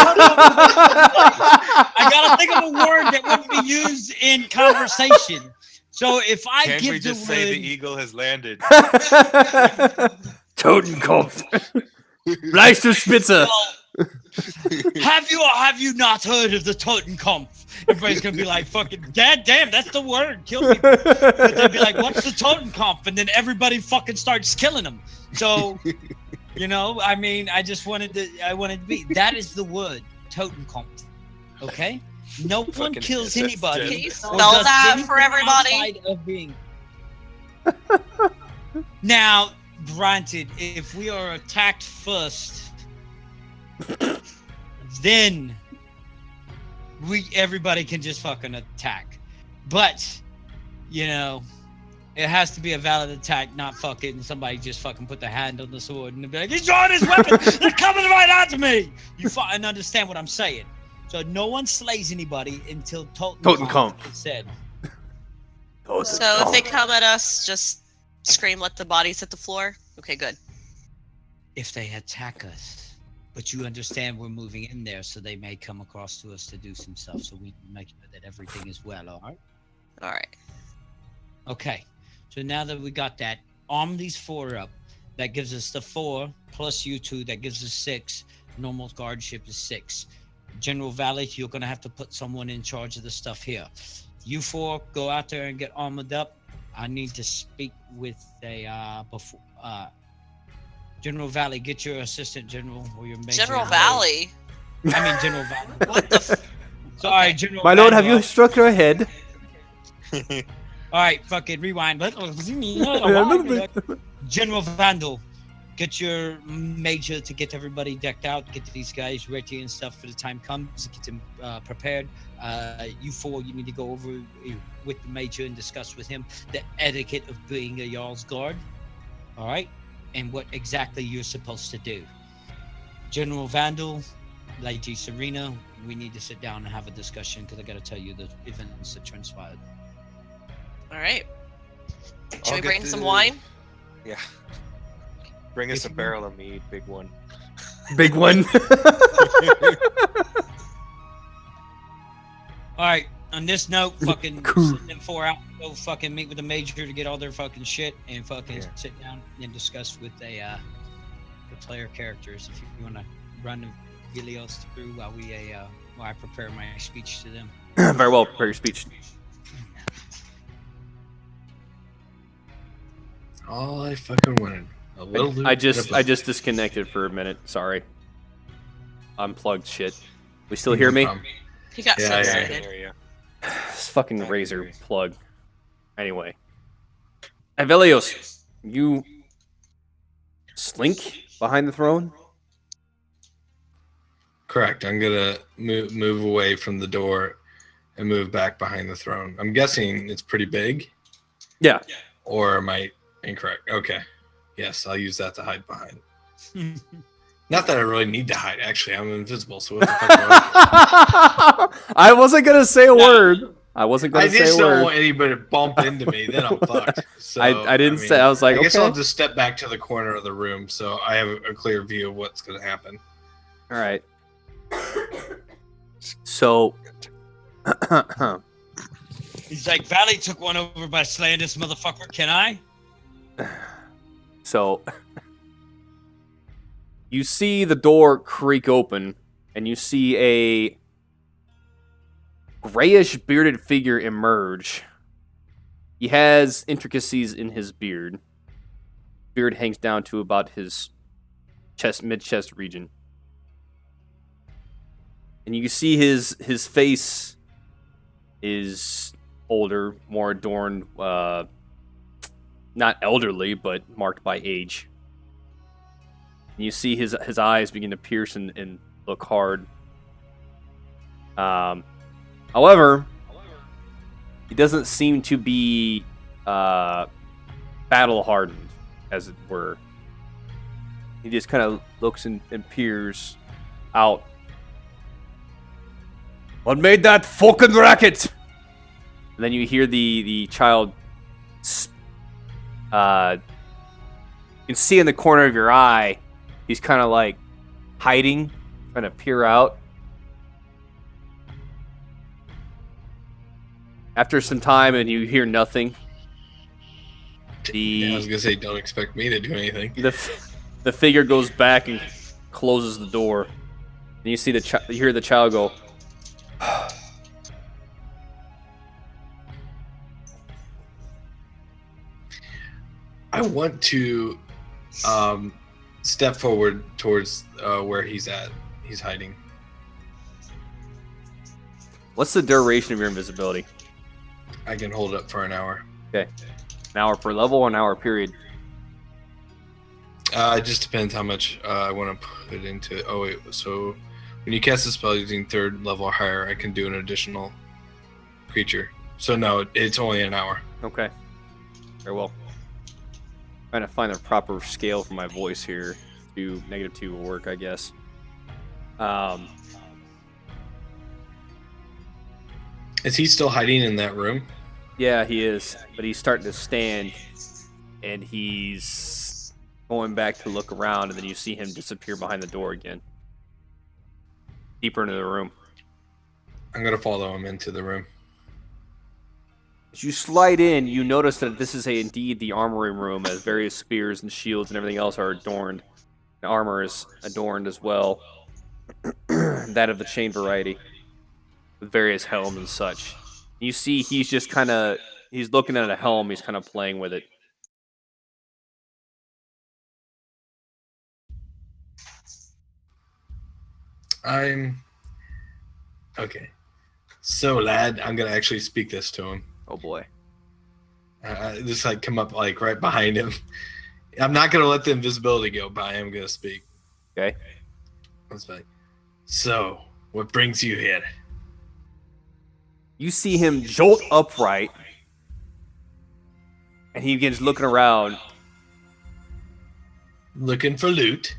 I gotta think of a word that wouldn't be used in conversation. So if I
Can
give
we
the
just say the
word,
eagle has landed?
Totenkampf. Leistungsspitze.
have you or have you not heard of the Totenkampf? Everybody's gonna be like, "Fucking dad, damn, that's the word." Kill people. But they'll be like, "What's the Totenkampf?" And then everybody fucking starts killing them. So, you know, I mean, I wanted to be. That is the word, Totenkampf. Okay. No one
Fucking
kills
SS
anybody.
Can you
or
spell
does
that
anything
for everybody?
outside of being. Now, granted, if we are attacked first, then everybody can just fucking attack. But, you know, it has to be a valid attack, not fucking somebody just fucking put their hand on the sword and be like, he's drawing his weapon! They're coming right after me! You fucking understand what I'm saying. So no one slays anybody until Totenkampf is said.
So if they come at us, just scream, let the bodies hit the floor. Okay, good.
If they attack us, but you understand we're moving in there, so they may come across to us to do some stuff, so we can make sure that everything is well, all right?
All right.
Okay, so now that we got that, arm these 4 up. That gives us the 4 plus you 2. That gives us 6. Normal guardship is 6. General Valley, you're gonna have to put someone in charge of the stuff here. You 4 go out there and get armored up. I need to speak with a General Valley. Get your assistant general or your major.
General Valley.
I mean General Valley.
What the?
Sorry,
Okay.
General.
My lord, have you
Vandal.
struck your head?
All right, fucking rewind. General Vandal, get your major to get everybody decked out, get these guys ready and stuff for the time comes, get them prepared. You 4, you need to go over with the major and discuss with him the etiquette of being a Jarl's guard, all right, and what exactly you're supposed to do. General Vandal, Lady Serena, we need to sit down and have a discussion because I got to tell you the events that transpired.
All right. Should
I'll
we
get
bring some
the-
wine?
Yeah. Bring us a barrel of mead, big one.
Big one.
All right. On this note, fucking
Cool.
send them 4 out. Go fucking meet with the major to get all their fucking shit and fucking
Yeah.
sit down and discuss with the player characters. If you want to run the Vilios through while I prepare my speech to them.
Very well. Prepare your speech.
All I fucking wanted. A little loot
I
and
just
a book.
disconnected for a minute. Sorry. Unplugged shit. We still
No
hear me?
problem.
He got so
Yeah, yeah.
excited.
Area.
This fucking razor plug. Anyway. Avelios, you slink behind the throne?
Correct. I'm gonna move away from the door and move back behind the throne. I'm guessing it's pretty big.
Yeah.
Or am I incorrect? Okay. Yes, I'll use that to hide behind. Not that I really need to hide. Actually, I'm invisible. So what the fuck?
I wasn't gonna say a word. I wasn't
I
gonna say
just
a
don't
word.
want anybody to bump into me. Then I'm fucked. So
I didn't say. I was like,
I guess
okay.
I'll just step back to the corner of the room so I have a clear view of what's going to happen.
All right. So,
He's like, Valley took one over by slaying this motherfucker. Can I?
so you see the door creak open, and you see a grayish bearded figure emerge. He has intricacies in his beard. Beard hangs down to about his chest, mid-chest region. And you can see his face is older, more adorned, not elderly, but marked by age. And you see his eyes begin to pierce and look hard. However, he doesn't seem to be battle hardened, as it were. He just kind of looks and peers out. What made that fucking racket? And then you hear the child. You can see in the corner of your eye, he's kind of like hiding, trying to peer out. After some time, and you hear nothing.
Yeah, I was gonna say, don't expect me to do anything.
The figure goes back and closes the door. And you see you hear the child go.
I want to step forward towards where he's at. He's hiding.
What's the duration of your invisibility?
I can hold it up for an hour.
Okay. An hour per level or an hour period?
It just depends how much I want to put into. Oh wait, so when you cast a spell using 3rd level or higher, I can do an additional creature. So no, it's only an hour.
Okay. Very well. Trying to find the proper scale for my voice here. -2 will work, I guess.
Is he still hiding in that room?
Yeah, he is. But he's starting to stand, and he's going back to look around, and then you see him disappear behind the door again. Deeper into the room.
I'm gonna follow him into the room.
As you slide in, you notice that this is indeed the armory room, as various spears and shields and everything else are adorned. The armor is adorned as well. That of the chain variety. With various helms and such. You see he's just kind of... He's looking at a helm, he's kind of playing with it.
Okay. So, lad, I'm gonna actually speak this to him.
Oh boy.
Just like come up like right behind him. I'm not gonna let the invisibility go, but I am gonna speak.
Okay.
Let's like, so, what brings you here?
You see him jolt upright, and he begins looking around.
Looking for loot.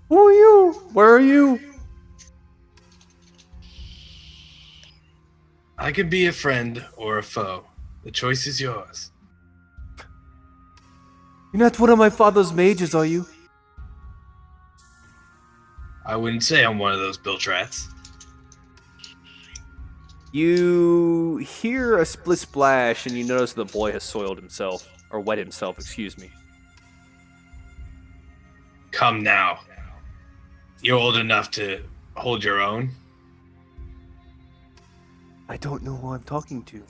Who are you? Where are you?
I could be a friend or a foe. The choice is yours.
You're not one of my father's mages, are you?
I wouldn't say I'm one of those bilge rats.
You hear a split splash, and you notice the boy has soiled himself. Or wet himself, excuse me.
Come now. You're old enough to hold your own.
I don't know who I'm talking to.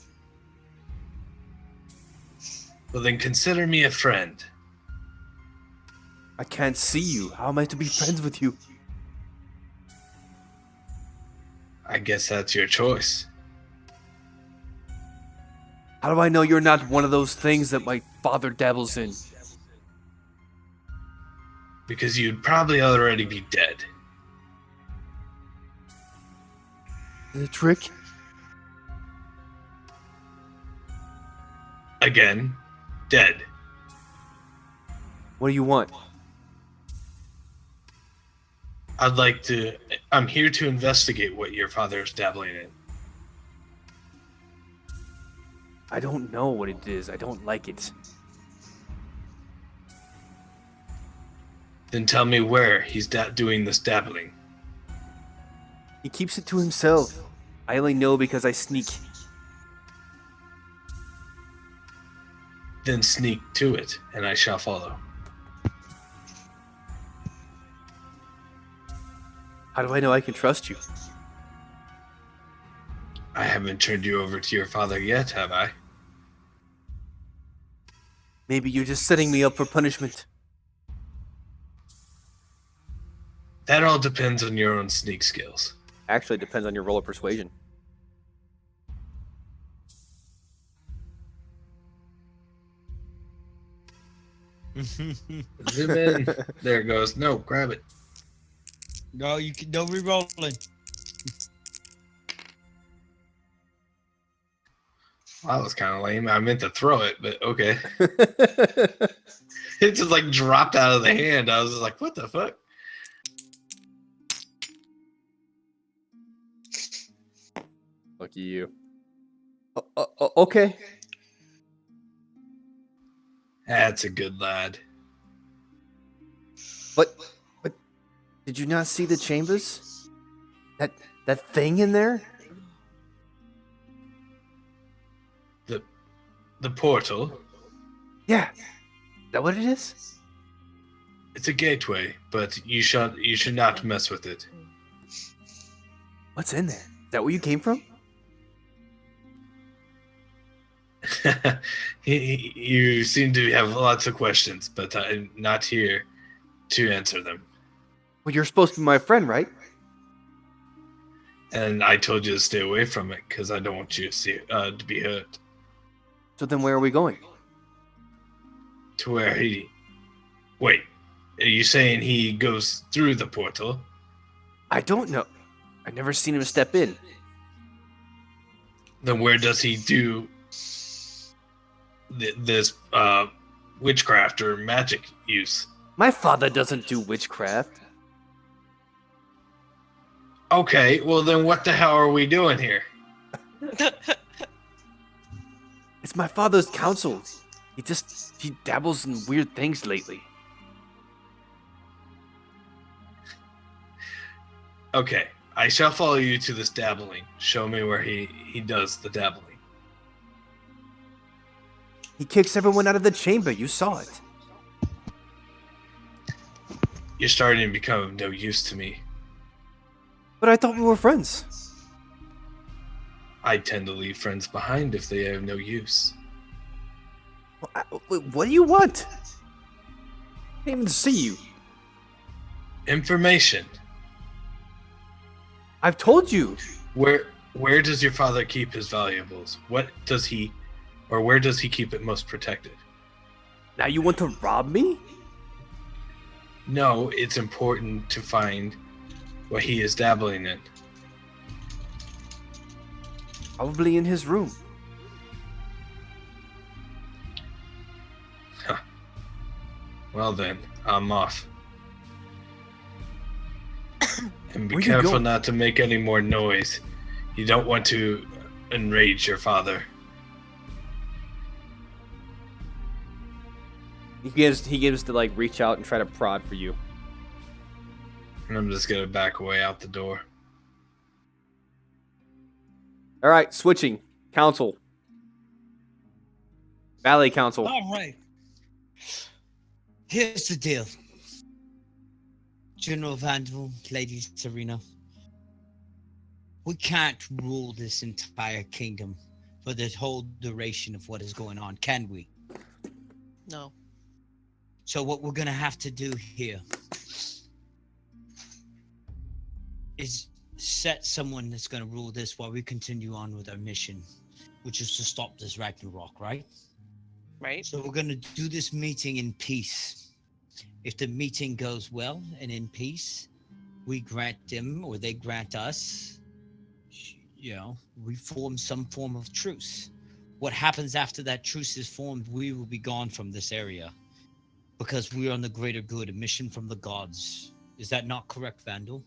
Well, then consider me a friend.
I can't see you. How am I to be friends with you?
I guess that's your choice.
How do I know you're not one of those things that my father dabbles in?
Because you'd probably already be dead.
Is it a trick?
Again, dead.
What do you want?
I'm here to investigate what your father is dabbling in.
I don't know what it is. I don't like it.
Then tell me where he's doing this dabbling.
He keeps it to himself. I only know because I sneak.
Then sneak to it, and I shall follow.
How do I know I can trust you?
I haven't turned you over to your father yet, have I?
Maybe you're just setting me up for punishment.
That all depends on your own sneak skills.
Actually, it depends on your roll of persuasion.
Zoom in. There it goes. No, grab it.
No, you can no re-rolling.
Wow, that was kind of lame. I meant to throw it, but okay. It just like dropped out of the hand. I was just like, what the fuck?
Lucky you. Okay.
That's a good lad.
But did you not see the chambers? That thing in there?
The portal.
Yeah. Is that what it is?
It's a gateway, but you should not mess with it.
What's in there? Is that where you came from?
You seem to have lots of questions, but I'm not here to answer them.
Well, you're supposed to be my friend, right?
And I told you to stay away from it because I don't want you to be hurt.
So then where are we going?
To where he... Wait, are you saying he goes through the portal?
I don't know. I've never seen him step in.
Then where does he do this witchcraft or magic use?
My father doesn't do witchcraft.
Okay, well then what the hell are we doing here?
It's my father's counsel. He dabbles in weird things lately.
Okay, I shall follow you to this dabbling. Show me where he does the dabbling.
He kicks everyone out of the chamber. You saw it.
You're starting to become of no use to me.
But I thought we were friends.
I tend to leave friends behind if they have no use.
What do you want? I can't even see you.
Information.
I've told you.
Where does your father keep his valuables? Where does he keep it most protected?
Now you want to rob me?
No, it's important to find what he is dabbling in.
Probably in his room.
Huh. Well then, I'm off. And be
Where you
careful
going?
not to make any more noise. You don't want to enrage your father.
He gives to like reach out and try to prod for you.
And I'm just gonna back away out the door.
All right, switching. Council. Valley Council.
All right. Here's the deal. General Vandal, Lady Serena. We can't rule this entire kingdom for the whole duration of what is going on, can we?
No.
So what we're gonna have to do here is set someone that's gonna rule this while we continue on with our mission, which is to stop this Ragnarok, right?
Right?
So we're gonna do this meeting in peace. If the meeting goes well and in peace, we grant them or they grant us, we form some form of truce. What happens after that truce is formed, we will be gone from this area because we are on the greater good, a mission from the gods. Is that not correct, Vandal?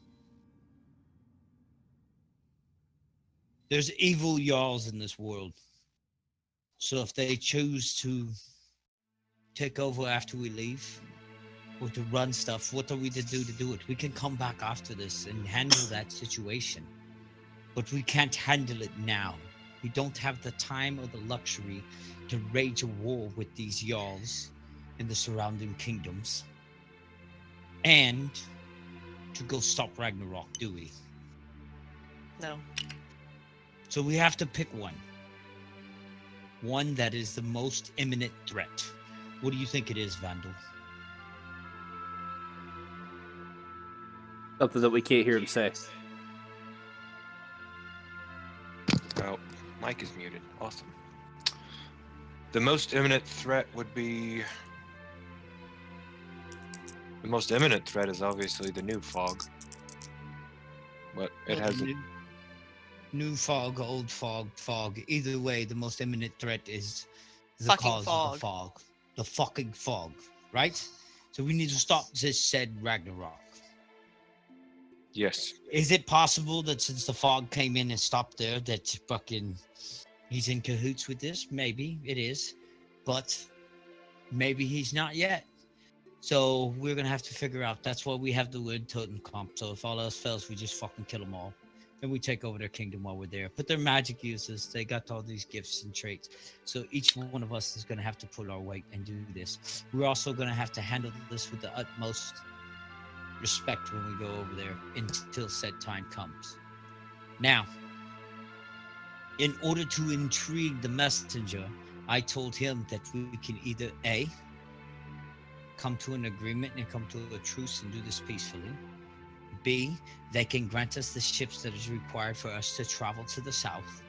There's evil Jarls in this world. So if they choose to take over after we leave, or to run stuff, what are we to do it? We can come back after this and handle that situation. But we can't handle it now. We don't have the time or the luxury to wage a war with these Jarls in the surrounding kingdoms. And to go stop Ragnarok, do we?
No.
So we have to pick one. One that is the most imminent threat. What do you think it is, Vandal?
Something that we can't hear him say.
Oh, mic is muted. Awesome. The most imminent threat would be... The most imminent threat is obviously the new fog. But it has...
New fog, old fog. Either way, the most imminent threat is the
Fucking
cause
fog.
of the fog. The fucking fog, right? So we need to stop this said Ragnarok.
Yes.
Is it possible that since the fog came in and stopped there, that fucking He's in cahoots with this. Maybe it is, but maybe he's not yet. So we're gonna have to figure out. That's why we have the word totem comp. So if all else fails, we just fucking kill them all, and we take over their kingdom while we're there. But they're magic users. They got all these gifts and traits. So each one of us is gonna have to pull our weight and do this. We're also gonna have to handle this with the utmost respect when we go over there until said time comes. Now, in order to intrigue the messenger, I told him that we can either A, come to an agreement and come to a truce and do this peacefully. B, they can grant us the ships that is required for us to travel to the south.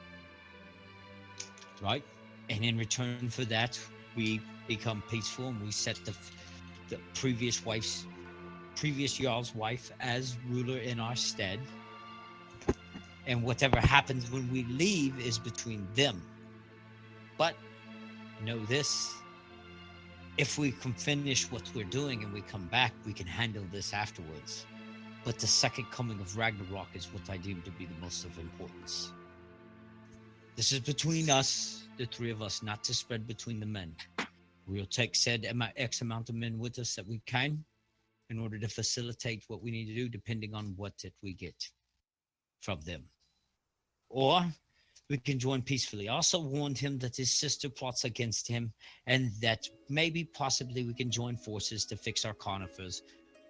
Right? And in return for that, we become peaceful and we set the previous Jarl's wife as ruler in our stead. And whatever happens when we leave is between them. But know this, if we can finish what we're doing and we come back, we can handle this afterwards. But the second coming of Ragnarok is what I deem to be the most of importance. This is between us, the three of us, not to spread between the men. We'll take said X amount of men with us that we can in order to facilitate what we need to do, depending on what that we get from them. Or we can join peacefully. I also warned him that his sister plots against him and that maybe possibly we can join forces to fix our conifers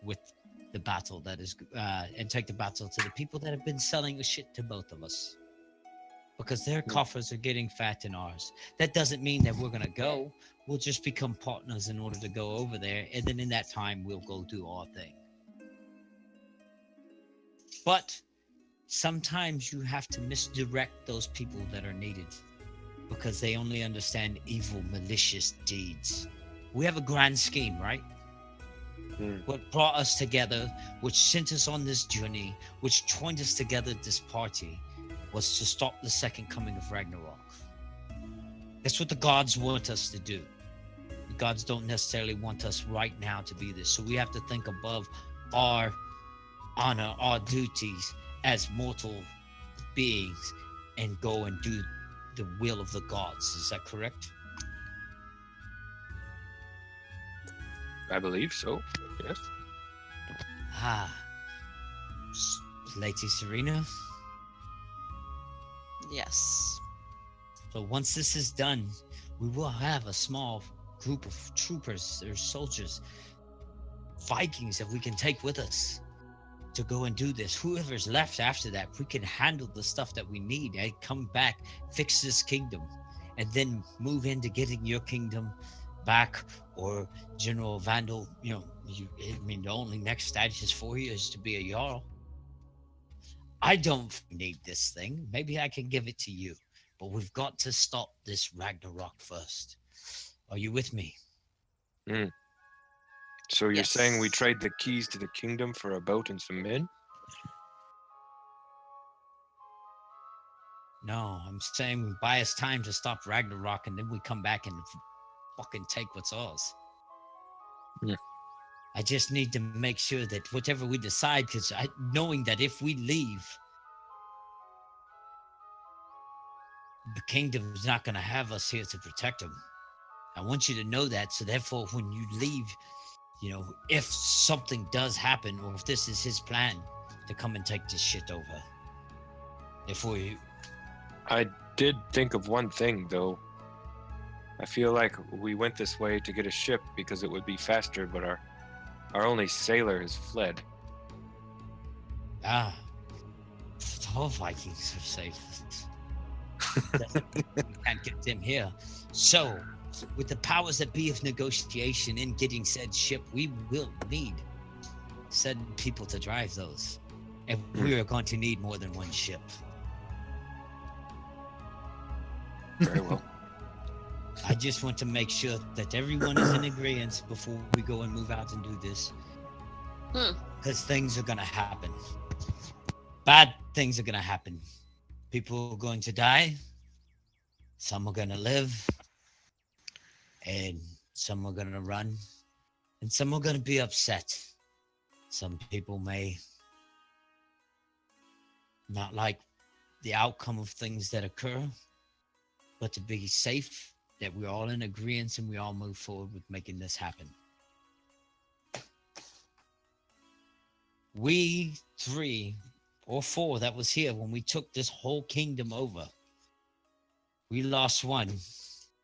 with the battle that is and take the battle to the people that have been selling the shit to both of us, because their coffers are getting fat in ours. That doesn't mean that we're going to go. We'll just become partners in order to go over there, and then in that time we'll go do our thing. But sometimes you have to misdirect those people that are needed because they only understand evil, malicious deeds. We have a grand scheme, right? What brought us together, which sent us on this journey, which joined us together at this party, was to stop the second coming of Ragnarok. That's what the gods want us to do. The gods don't necessarily want us right now to be this. So we have to think above our honor, our duties as mortal beings and go and do the will of the gods. Is that correct?
I believe so. Yes.
Ah, Lady Serena.
Yes.
So once this is done, we will have a small group of troopers or soldiers, Vikings that we can take with us to go and do this. Whoever's left after that, we can handle the stuff that we need and come back, fix this kingdom, and then move into getting your kingdom back, or General Vandal. The only next status for you is to be a Jarl. I don't need this thing. Maybe I can give it to you. But we've got to stop this Ragnarok first. Are you with me?
So you're saying we
Yes.
trade the keys to the kingdom for a boat and some men?
No, I'm saying we buy us time to stop Ragnarok and then we come back and fucking take what's ours.
Yeah.
I just need to make sure that whatever we decide, because knowing that if we leave, the kingdom's not going to have us here to protect them. I want you to know that. So therefore, when you leave, if something does happen, or if this is his plan to come and take this shit over,
I did think of one thing, though. I feel like we went this way to get a ship because it would be faster, but our only sailor has fled.
all Vikings are safe. We can't get them here. So, with the powers that be of negotiation in getting said ship, we will need said people to drive those. And we are going to need more than one ship.
Very well.
I just want to make sure that everyone is in agreement before we go and move out and do this. Because things are going to happen. Bad things are going to happen. People are going to die. Some are going to live. And some are going to run. And some are going to be upset. Some people may not like the outcome of things that occur. but to be safe, that we're all in agreement and we all move forward with making this happen. We 3 or 4 that was here when we took this whole kingdom over, we lost one.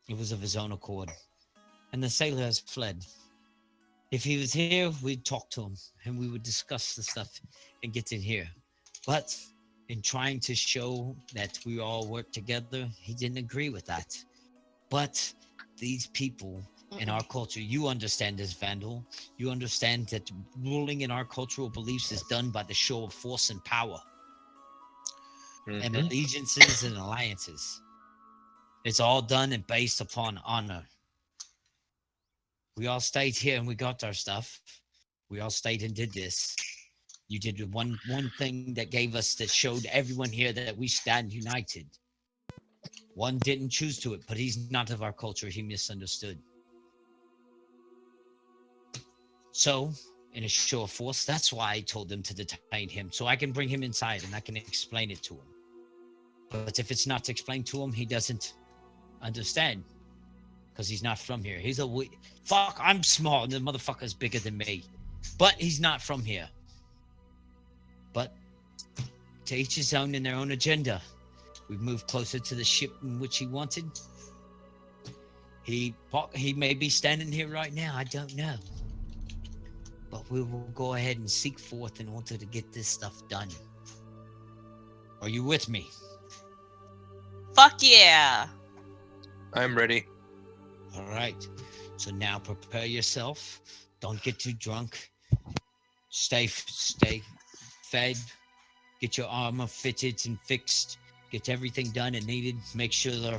It was of his own accord. And the sailor has fled. If he was here, we'd talk to him and we would discuss the stuff and get in here. But in trying to show that we all work together, he didn't agree with that. But these people in our culture, you understand this, Vandal. You understand that ruling in our cultural beliefs is done by the show of force and power, and allegiances and alliances. It's all done and based upon honor. We all stayed here and we got our stuff. We all stayed and did this. You did one thing that gave us, that showed everyone here that we stand united. One didn't choose to it, but he's not of our culture. He misunderstood. So, in a show of force, that's why I told them to detain him, so I can bring him inside and I can explain it to him. But if it's not explained to him, he doesn't understand, because he's not from here. He's a fuck. I'm small, and the motherfucker's bigger than me, but he's not from here. But to each his own and their own agenda. We've moved closer to the ship in which he wanted. He may be standing here right now. I don't know. But we will go ahead and seek forth in order to get this stuff done. Are you with me?
Fuck yeah.
I'm ready.
All right. So now prepare yourself. Don't get too drunk. Stay fed. Get your armor fitted and fixed. Get everything done and needed. Make sure that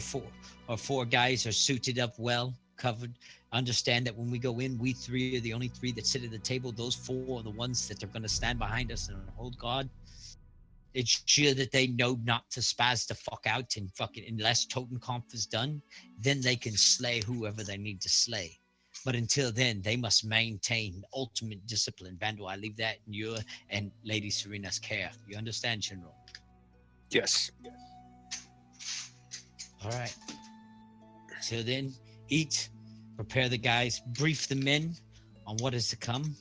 our four guys are suited up well, covered. Understand that when we go in, we 3 are the only 3 that sit at the table. Those 4 are the ones that are going to stand behind us and hold guard. Ensure that they know not to spaz the fuck out and fucking, unless Totenkopf is done, then they can slay whoever they need to slay. But until then, they must maintain ultimate discipline. Vandal, I leave that in your and Lady Serena's care. You understand, General?
Yes.
All right. So then, eat, prepare the guys, brief the men on what is to come.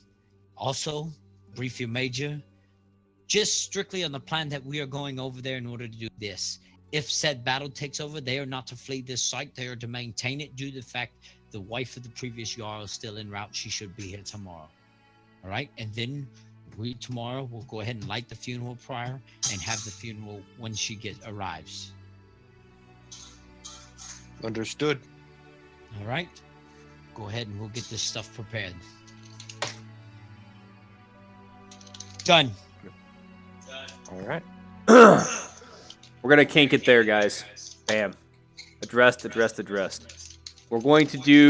Also, brief your major, just strictly on the plan that we are going over there in order to do this. If said battle takes over, they are not to flee this site. They are to maintain it due to the fact the wife of the previous Jarl is still en route. She should be here tomorrow. All right. And then we tomorrow will go ahead and light the funeral prior and have the funeral when she arrives.
Understood.
All right. Go ahead and we'll get this stuff prepared. Done.
All right.
We're gonna kink it there, guys. Bam. Addressed. We're going to do